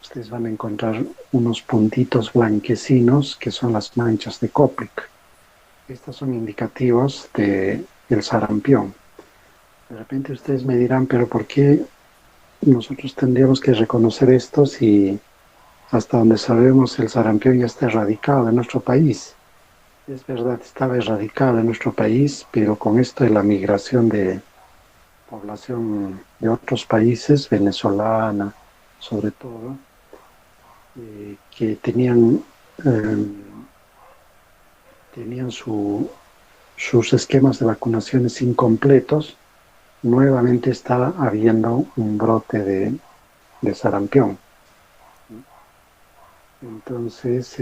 ustedes van a encontrar unos puntitos blanquecinos que son las manchas de Koplik. Estos son indicativos del sarampión. De repente ustedes me dirán, pero ¿por qué nosotros tendríamos que reconocer esto si hasta donde sabemos el sarampión ya está erradicado de nuestro país? Es verdad, estaba erradicado en nuestro país, pero con esto de la migración de población de otros países, venezolana sobre todo, que tenían sus esquemas de vacunaciones incompletos, nuevamente está habiendo un brote de sarampión. Entonces,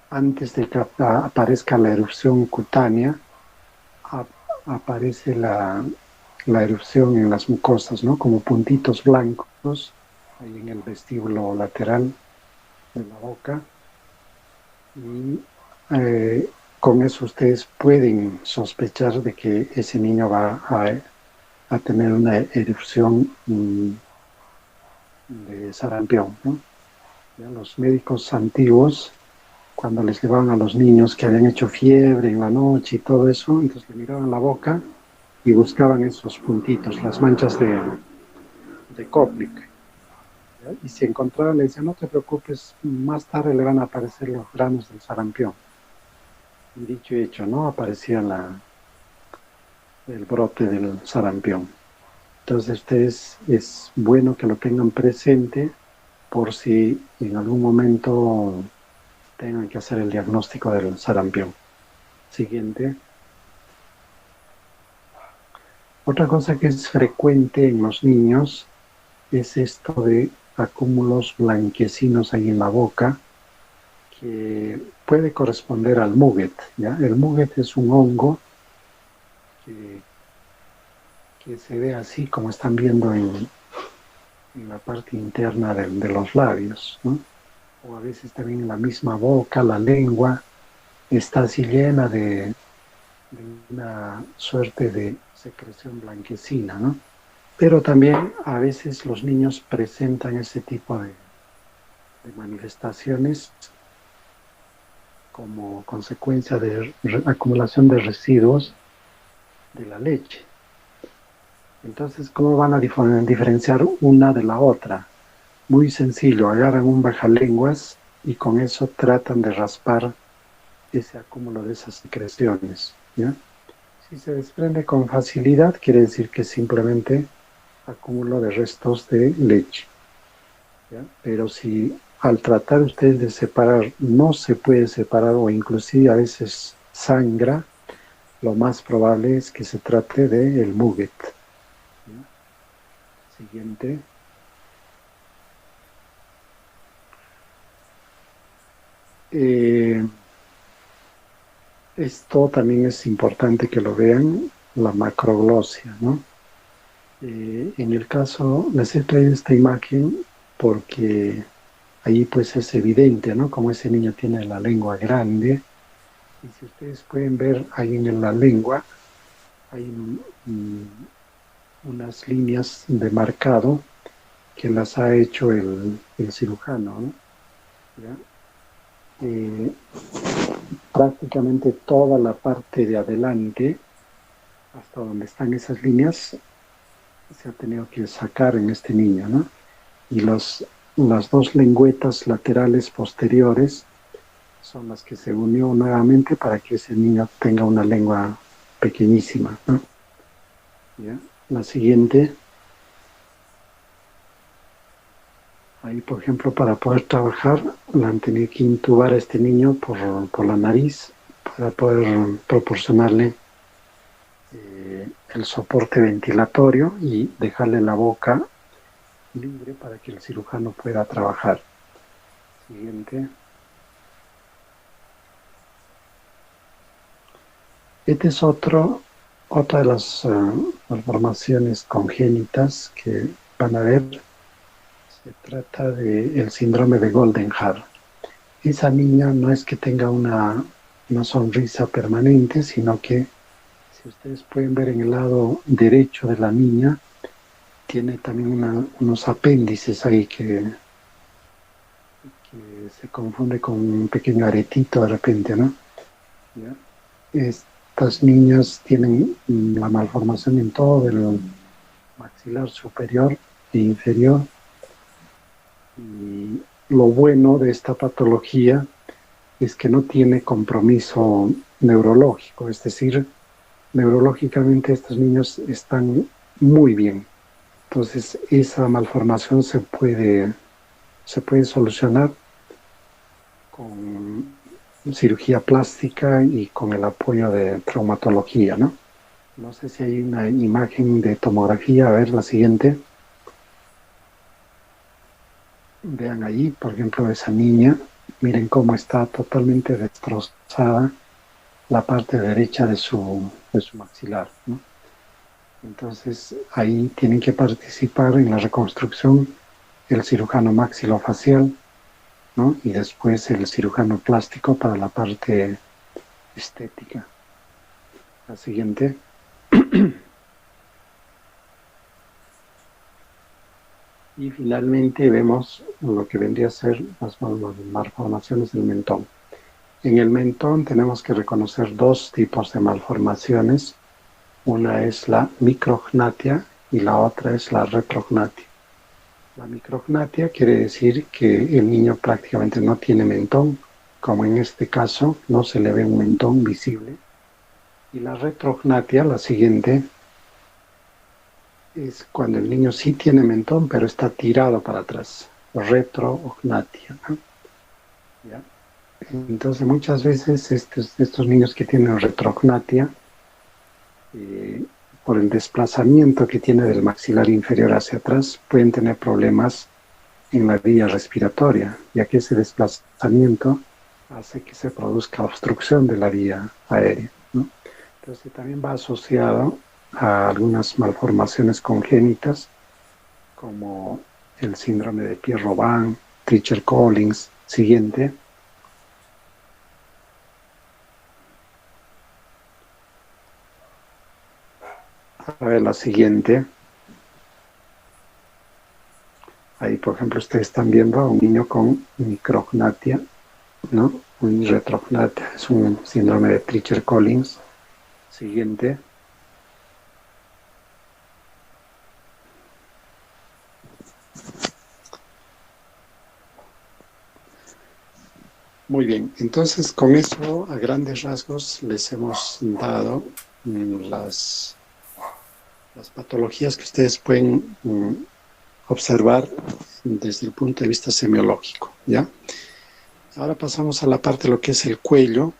antes de que aparezca la erupción cutánea, aparece la erupción en las mucosas, ¿no? Como puntitos blancos ahí en el vestíbulo lateral de la boca. Y con eso ustedes pueden sospechar de que ese niño va a tener una erupción de sarampión, ¿no? Ya los médicos antiguos, cuando les llevaban a los niños que habían hecho fiebre en la noche y todo eso, entonces le miraban la boca y buscaban esos puntitos, las manchas de Koplik. Y si encontraban, le decían, no te preocupes, más tarde le van a aparecer los granos del sarampión. Y dicho y hecho, ¿no? Aparecía el brote del sarampión. Entonces, ustedes es bueno que lo tengan presente por si en algún momento tengan que hacer el diagnóstico del sarampión. Siguiente. Otra cosa que es frecuente en los niños es esto de acúmulos blanquecinos ahí en la boca, que puede corresponder al muguet, ¿ya? El muguet es un hongo que, que se ve así como están viendo en la parte interna de los labios, ¿no? O a veces también en la misma boca, la lengua está así llena de una suerte de secreción blanquecina, ¿no? Pero también a veces los niños presentan ese tipo de manifestaciones como consecuencia de acumulación de residuos de la leche. Entonces, ¿cómo van a diferenciar una de la otra? Muy sencillo, agarran un bajalenguas y con eso tratan de raspar ese acúmulo de esas secreciones, ¿ya? Si se desprende con facilidad, quiere decir que simplemente acúmulo de restos de leche, ¿ya? Pero si al tratar ustedes de separar no se puede separar o inclusive a veces sangra, lo más probable es que se trate de el muget, ¿ya? Siguiente. Eh, Esto también es importante que lo vean, la macroglosia, ¿no? En el caso, les he traído esta imagen porque ahí pues es evidente, ¿no? Como ese niño tiene la lengua grande. Y si ustedes pueden ver ahí en la lengua, hay unas líneas de marcado que las ha hecho el cirujano, ¿no? ¿Ya? Eh, Prácticamente toda la parte de adelante, hasta donde están esas líneas, se ha tenido que sacar en este niño, ¿no? Y las dos lengüetas laterales posteriores son las que se unió nuevamente para que ese niño tenga una lengua pequeñísima, ¿no? ¿Ya? La siguiente, ahí por ejemplo para poder trabajar, le han tenido que intubar a este niño por la nariz para poder proporcionarle el soporte ventilatorio y dejarle la boca libre para que el cirujano pueda trabajar. Siguiente. Este es otra de las malformaciones congénitas que van a ver. Se trata del síndrome de Goldenhar. Esa niña no es que tenga una sonrisa permanente, sino que, si ustedes pueden ver en el lado derecho de la niña, tiene también unos apéndices ahí que se confunde con un pequeño aretito de repente, ¿no? ¿Ya? Estas niñas tienen la malformación en todo el maxilar superior e inferior. Y lo bueno de esta patología es que no tiene compromiso neurológico, es decir, neurológicamente estos niños están muy bien. Entonces, esa malformación se puede solucionar con cirugía plástica y con el apoyo de traumatología, ¿no? No sé si hay una imagen de tomografía, a ver la siguiente. Vean ahí, por ejemplo, esa niña, miren cómo está totalmente destrozada la parte derecha de su maxilar, ¿no? Entonces, ahí tienen que participar en la reconstrucción el cirujano maxilofacial, ¿no? Y después el cirujano plástico para la parte estética. La siguiente. Y finalmente vemos lo que vendría a ser las malformaciones del mentón. En el mentón tenemos que reconocer dos tipos de malformaciones. Una es la micrognatia y la otra es la retrognatia. La micrognatia quiere decir que el niño prácticamente no tiene mentón, como en este caso no se le ve un mentón visible. Y la retrognatia, la siguiente, es cuando el niño sí tiene mentón, pero está tirado para atrás. Retrognatia, ¿no? ¿Ya? Entonces muchas veces estos niños que tienen retrognatia, eh, por el desplazamiento que tiene del maxilar inferior hacia atrás, pueden tener problemas en la vía respiratoria, ya que ese desplazamiento hace que se produzca obstrucción de la vía aérea, ¿no? Entonces también va asociado a algunas malformaciones congénitas como el síndrome de Pierre-Robin, Treacher-Collins. Siguiente. A ver, la siguiente. Ahí, por ejemplo, ustedes están viendo a un niño con micrognatia, ¿no? Un retrognatia, es un síndrome de Treacher-Collins. Siguiente. Muy bien, entonces con eso a grandes rasgos les hemos dado las patologías que ustedes pueden observar desde el punto de vista semiológico, ¿ya? Ahora pasamos a la parte de lo que es el cuello.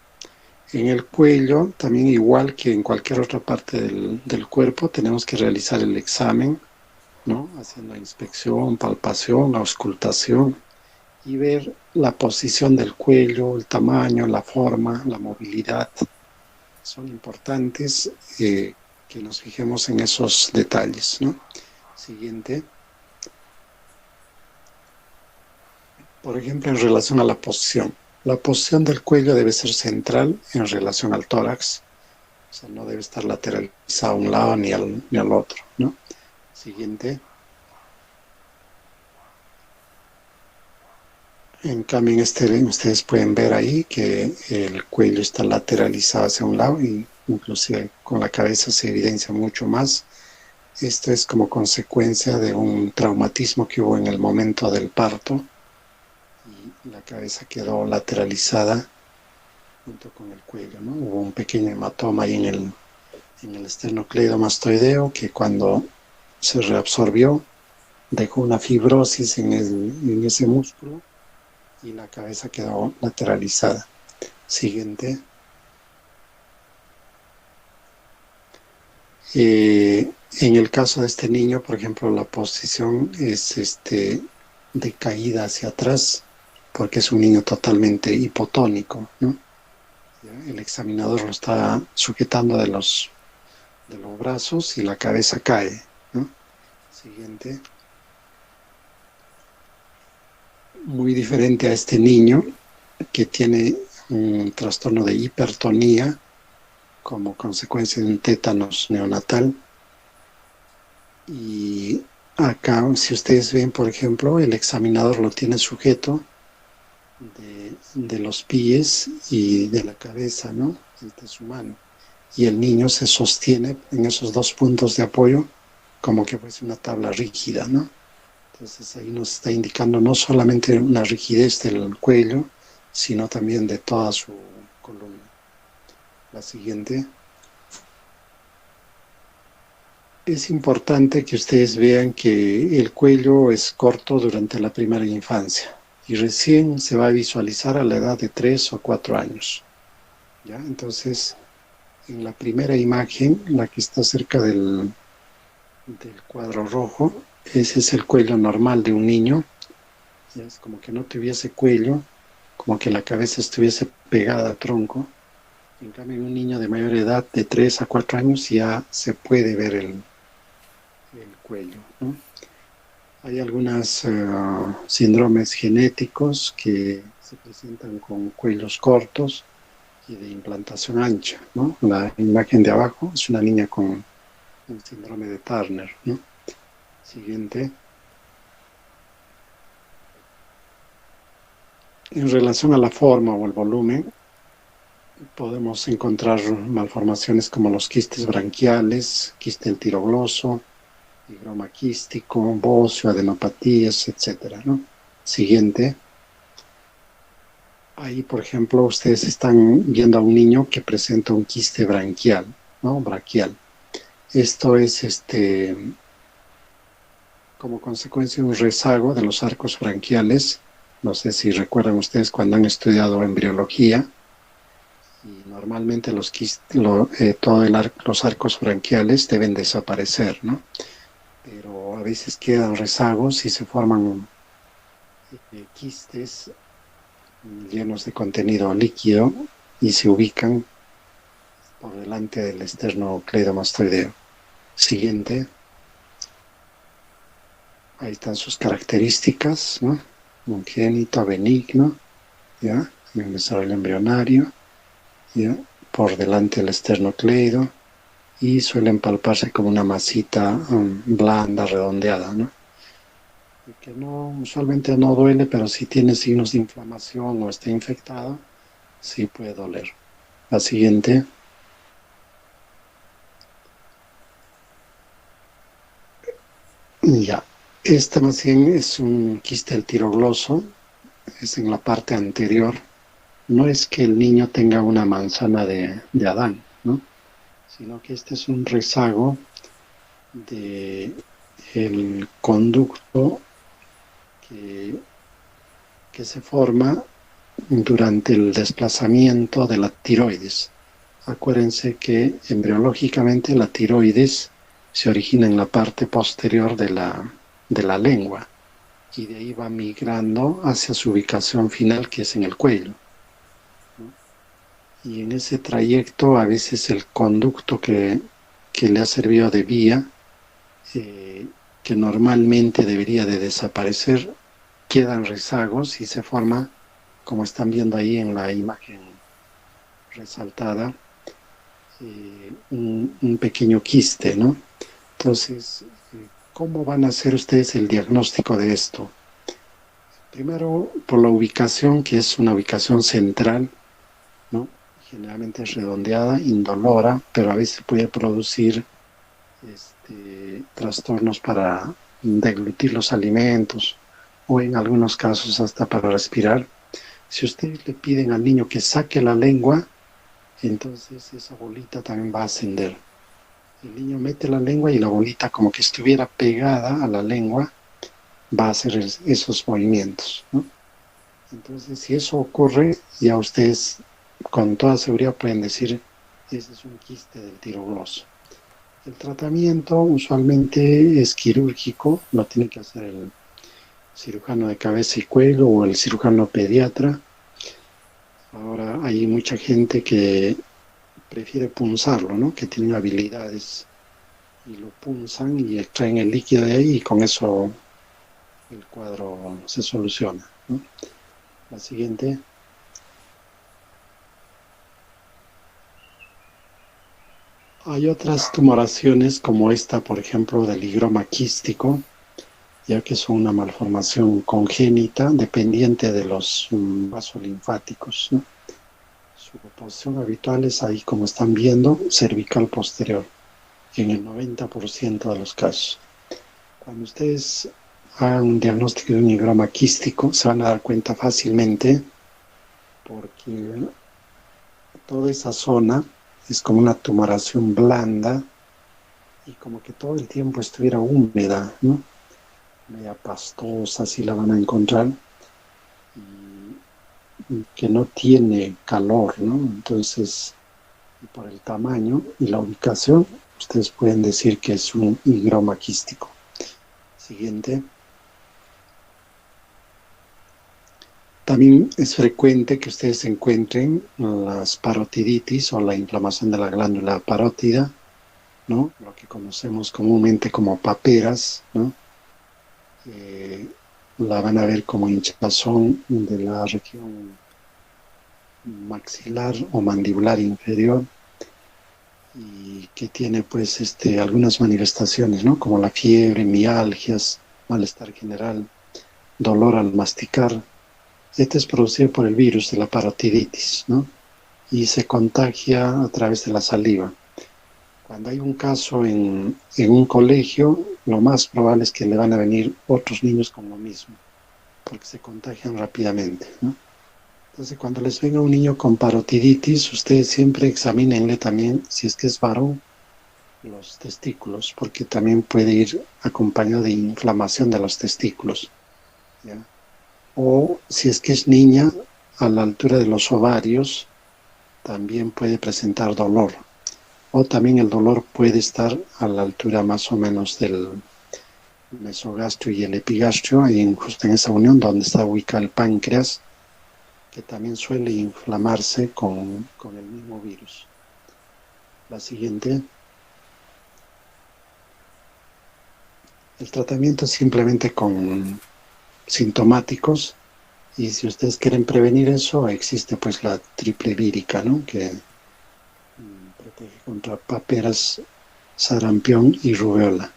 En el cuello, también igual que en cualquier otra parte del cuerpo, tenemos que realizar el examen, ¿no? Haciendo inspección, palpación, auscultación y ver la posición del cuello, el tamaño, la forma, la movilidad. Son importantes que nos fijemos en esos detalles, ¿no? Siguiente. Por ejemplo, en relación a la posición. La posición del cuello debe ser central en relación al tórax. O sea, no debe estar lateralizado a un lado ni al otro, ¿no? Siguiente. En cambio, en este ustedes pueden ver ahí que el cuello está lateralizado hacia un lado y inclusive con la cabeza se evidencia mucho más. Esto es como consecuencia de un traumatismo que hubo en el momento del parto y la cabeza quedó lateralizada junto con el cuello, ¿no? Hubo un pequeño hematoma ahí en el esternocleidomastoideo que cuando se reabsorbió dejó una fibrosis en ese músculo y la cabeza quedó lateralizada. Siguiente. En el caso de este niño, por ejemplo, la posición es de caída hacia atrás, porque es un niño totalmente hipotónico, ¿no? El examinador lo está sujetando de los brazos y la cabeza cae, ¿no? Siguiente. Muy diferente a este niño que tiene un trastorno de hipertonía como consecuencia de un tétanos neonatal. Y acá, si ustedes ven, por ejemplo, el examinador lo tiene sujeto de los pies y de la cabeza, ¿no? Esta es su mano. Y el niño se sostiene en esos dos puntos de apoyo como que fuese una tabla rígida, ¿no? Entonces ahí nos está indicando no solamente una rigidez del cuello, sino también de toda su columna. La siguiente. Es importante que ustedes vean que el cuello es corto durante la primera infancia y recién se va a visualizar a la edad de 3 o 4 años. ¿Ya? Entonces, en la primera imagen, la que está cerca del cuadro rojo, ese es el cuello normal de un niño. Ya es como que no tuviese cuello, como que la cabeza estuviese pegada al tronco. En cambio, en un niño de mayor edad, de 3 a 4 años, ya se puede ver el cuello, ¿no? Hay algunos síndromes genéticos que se presentan con cuellos cortos y de implantación ancha, ¿no? La imagen de abajo es una niña con el síndrome de Turner, ¿no? Siguiente. En relación a la forma o el volumen, podemos encontrar malformaciones como los quistes branquiales, quiste del tirogloso, higroma quístico, bocio, adenopatías, etcétera, ¿no? Siguiente. Ahí, por ejemplo, ustedes están viendo a un niño que presenta un quiste branquial, ¿no? Braquial. Esto es como consecuencia de un rezago de los arcos branquiales No sé si recuerdan ustedes cuando han estudiado embriología, y normalmente los arcos branquiales deben desaparecer, ¿no? Pero a veces quedan rezagos y se forman quistes llenos de contenido líquido y se ubican por delante del esternocleidomastoideo. Siguiente, ahí están sus características, ¿no? Congénito, benigno, ¿ya? En el desarrollo embrionario, ¿ya? Por delante del esternocleido y suelen palparse como una masita blanda, redondeada, ¿no? Y que no, usualmente no duele, pero si tiene signos de inflamación o está infectado, sí puede doler. La siguiente. Ya, esta más bien es un quiste del tirogloso, es en la parte anterior. No es que el niño tenga una manzana de Adán, ¿no? Sino que este es un rezago de el conducto que, que se forma durante el desplazamiento de la tiroides. Acuérdense que embriológicamente la tiroides se origina en la parte posterior de la lengua y de ahí va migrando hacia su ubicación final, que es en el cuello, ¿no? Y en ese trayecto a veces el conducto que le ha servido de vía, eh, que normalmente debería de desaparecer, quedan rezagos y se forma, como están viendo ahí en la imagen resaltada, un pequeño quiste, ¿no? Entonces, ¿cómo van a hacer ustedes el diagnóstico de esto? Primero, por la ubicación, que es una ubicación central, ¿no? Generalmente es redondeada, indolora, pero a veces puede producir trastornos para deglutir los alimentos o en algunos casos hasta para respirar. Si ustedes le piden al niño que saque la lengua, entonces esa bolita también va a ascender. El niño mete la lengua y la bolita, como que estuviera pegada a la lengua, va a hacer esos movimientos, ¿no? Entonces, si eso ocurre, ya ustedes con toda seguridad pueden decir, ese es un quiste del tirogloso. El tratamiento usualmente es quirúrgico, lo tiene que hacer el cirujano de cabeza y cuello o el cirujano pediatra. Ahora hay mucha gente que prefiere punzarlo, ¿no? Que tienen habilidades y lo punzan y extraen el líquido de ahí y con eso el cuadro se soluciona, ¿no? La siguiente. Hay otras tumoraciones como esta, por ejemplo, del higroma quístico, ya que es una malformación congénita dependiente de los vasos linfáticos, ¿no? Su posición habitual es ahí, como están viendo, cervical posterior, en el 90% de los casos. Cuando ustedes hagan un diagnóstico de un higroma quístico, se van a dar cuenta fácilmente porque toda esa zona es como una tumoración blanda y como que todo el tiempo estuviera húmeda, ¿no? Media pastosa, así la van a encontrar, y que no tiene calor, ¿no? Entonces, por el tamaño y la ubicación, ustedes pueden decir que es un higroma quístico. Siguiente. También es frecuente que ustedes encuentren las parotiditis o la inflamación de la glándula parótida, ¿no? Lo que conocemos comúnmente como paperas, ¿no? La van a ver como hinchazón de la región maxilar o mandibular inferior y que tiene pues algunas manifestaciones, ¿no? Como la fiebre, mialgias, malestar general, dolor al masticar. Este es producido por el virus de la parotiditis, ¿no? Y se contagia a través de la saliva. Cuando hay un caso en un colegio, lo más probable es que le van a venir otros niños con lo mismo, porque se contagian rápidamente, ¿no? Entonces, cuando les venga un niño con parotiditis, ustedes siempre examínenle también, si es que es varón, los testículos, porque también puede ir acompañado de inflamación de los testículos, ¿ya? o si es que es niña, a la altura de los ovarios también puede presentar dolor. O también el dolor puede estar a la altura más o menos del mesogastrio y el epigastrio, ahí justo en esa unión donde está ubicado el páncreas, que también suele inflamarse con el mismo virus. La siguiente. El tratamiento es simplemente con sintomáticos, y si ustedes quieren prevenir eso, existe pues la triple vírica, ¿no? Que protege contra paperas, sarampión y rubéola.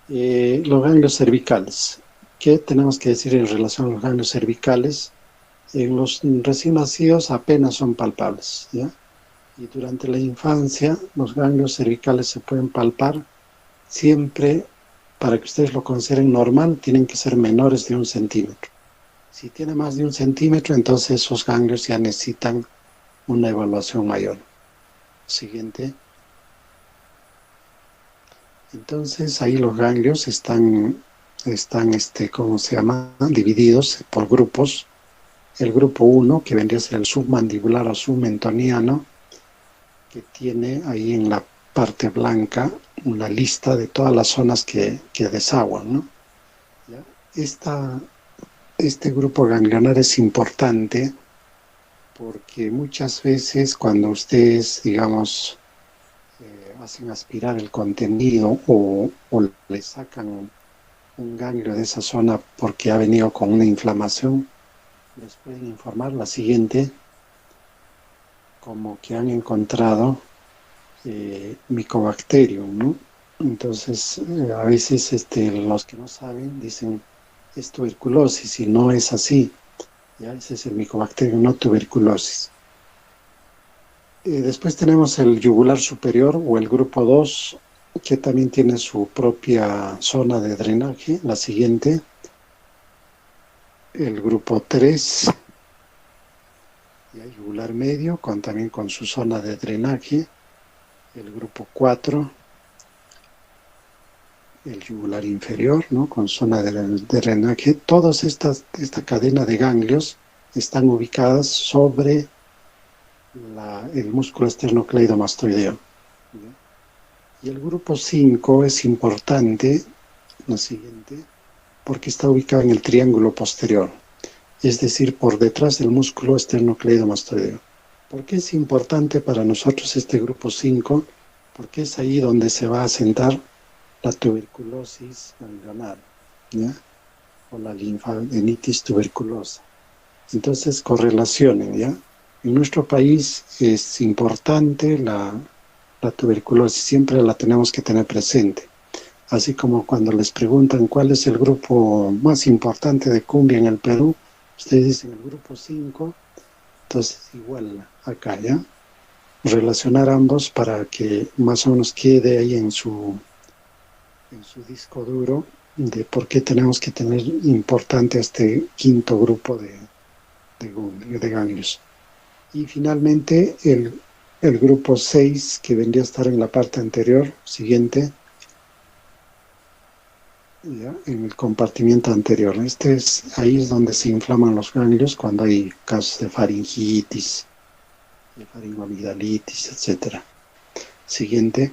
Los ganglios cervicales. ¿Qué tenemos que decir en relación a los ganglios cervicales? En los recién nacidos apenas son palpables, ¿ya? Y durante la infancia los ganglios cervicales se pueden palpar siempre. Para que ustedes lo consideren normal, tienen que ser menores de 1 centímetro. Si tiene más de 1 centímetro, entonces esos ganglios ya necesitan una evaluación mayor. Siguiente. Entonces ahí los ganglios están ¿cómo se llama? Divididos por grupos. El grupo 1, que vendría a ser el submandibular o submentoniano, que tiene ahí en la parte blanca una lista de todas las zonas que desaguan, ¿no? ¿Ya? Este grupo ganglionar es importante porque muchas veces cuando ustedes, digamos, hacen aspirar el contenido o le sacan un ganglio de esa zona porque ha venido con una inflamación, les pueden informar la siguiente, como que han encontrado Mycobacterium, ¿no? Entonces, a veces los que no saben dicen, es tuberculosis, y no es así. Ya, ese es el Mycobacterium, no tuberculosis. Después tenemos el yugular superior o el grupo 2, que también tiene su propia zona de drenaje. La siguiente, el grupo 3, ya, yugular medio, también con su zona de drenaje. El grupo 4, el yugular inferior, ¿no? Con zona de drenaje. Todas esta cadena de ganglios están ubicadas sobre el músculo esternocleidomastoideo. Y el grupo 5 es importante, la siguiente, porque está ubicado en el triángulo posterior, es decir, por detrás del músculo esternocleidomastoideo. ¿Por qué es importante para nosotros este grupo 5? Porque es ahí donde se va a asentar la tuberculosis ganglionar, ¿ya? O la linfadenitis tuberculosa. Entonces, correlacionen, ¿ya? En nuestro país es importante la tuberculosis, siempre la tenemos que tener presente. Así como cuando les preguntan cuál es el grupo más importante de cumbia en el Perú, ustedes dicen el grupo 5, entonces igual acá, ¿ya? Relacionar ambos para que más o menos quede ahí en su disco duro de por qué tenemos que tener importante este quinto grupo de ganglios. Y finalmente el grupo 6, que vendría a estar en la parte anterior, siguiente, ¿ya? En el compartimiento anterior. Ahí es donde se inflaman los ganglios cuando hay casos de faringitis, de faringoamigdalitis, etc. Siguiente.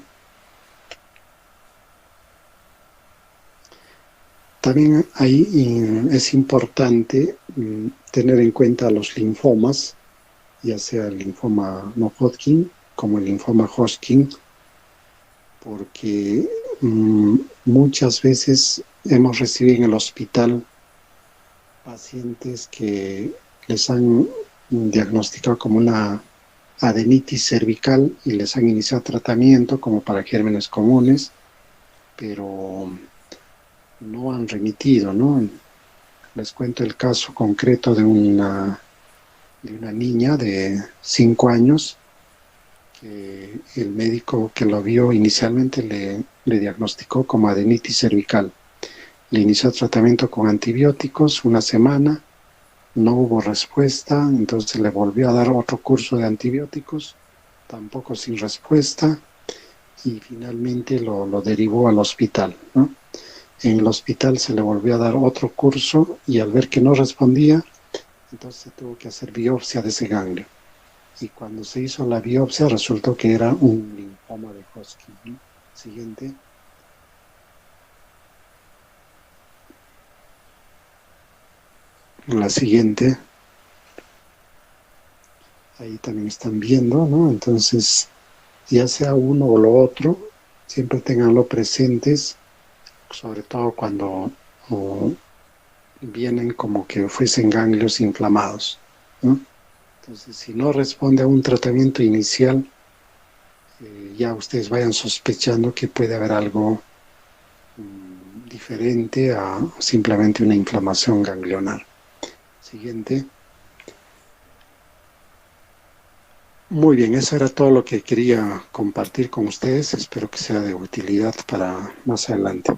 También ahí es importante tener en cuenta los linfomas, ya sea el linfoma no Hodgkin como el linfoma Hodgkin, porque muchas veces hemos recibido en el hospital pacientes que les han diagnosticado como una adenitis cervical y les han iniciado tratamiento como para gérmenes comunes, pero no han remitido, ¿no? Les cuento el caso concreto de una niña de 5 años que el médico que lo vio inicialmente le diagnosticó como adenitis cervical. Le inició tratamiento con antibióticos 1 semana, no hubo respuesta, entonces le volvió a dar otro curso de antibióticos, tampoco sin respuesta, y finalmente lo derivó al hospital, ¿no? en el hospital se le volvió a dar otro curso y al ver que no respondía, entonces se tuvo que hacer biopsia de ese ganglio. Y cuando se hizo la biopsia resultó que era un linfoma de Hodgkin, ¿no? Siguiente. La siguiente. Ahí también están viendo, ¿no? Entonces, ya sea uno o lo otro, siempre tenganlo presentes, sobre todo cuando vienen como que fuesen ganglios inflamados, ¿no? Entonces, si no responde a un tratamiento inicial, ya ustedes vayan sospechando que puede haber algo diferente a simplemente una inflamación ganglionar. Siguiente. Muy bien, eso era todo lo que quería compartir con ustedes. Espero que sea de utilidad para más adelante.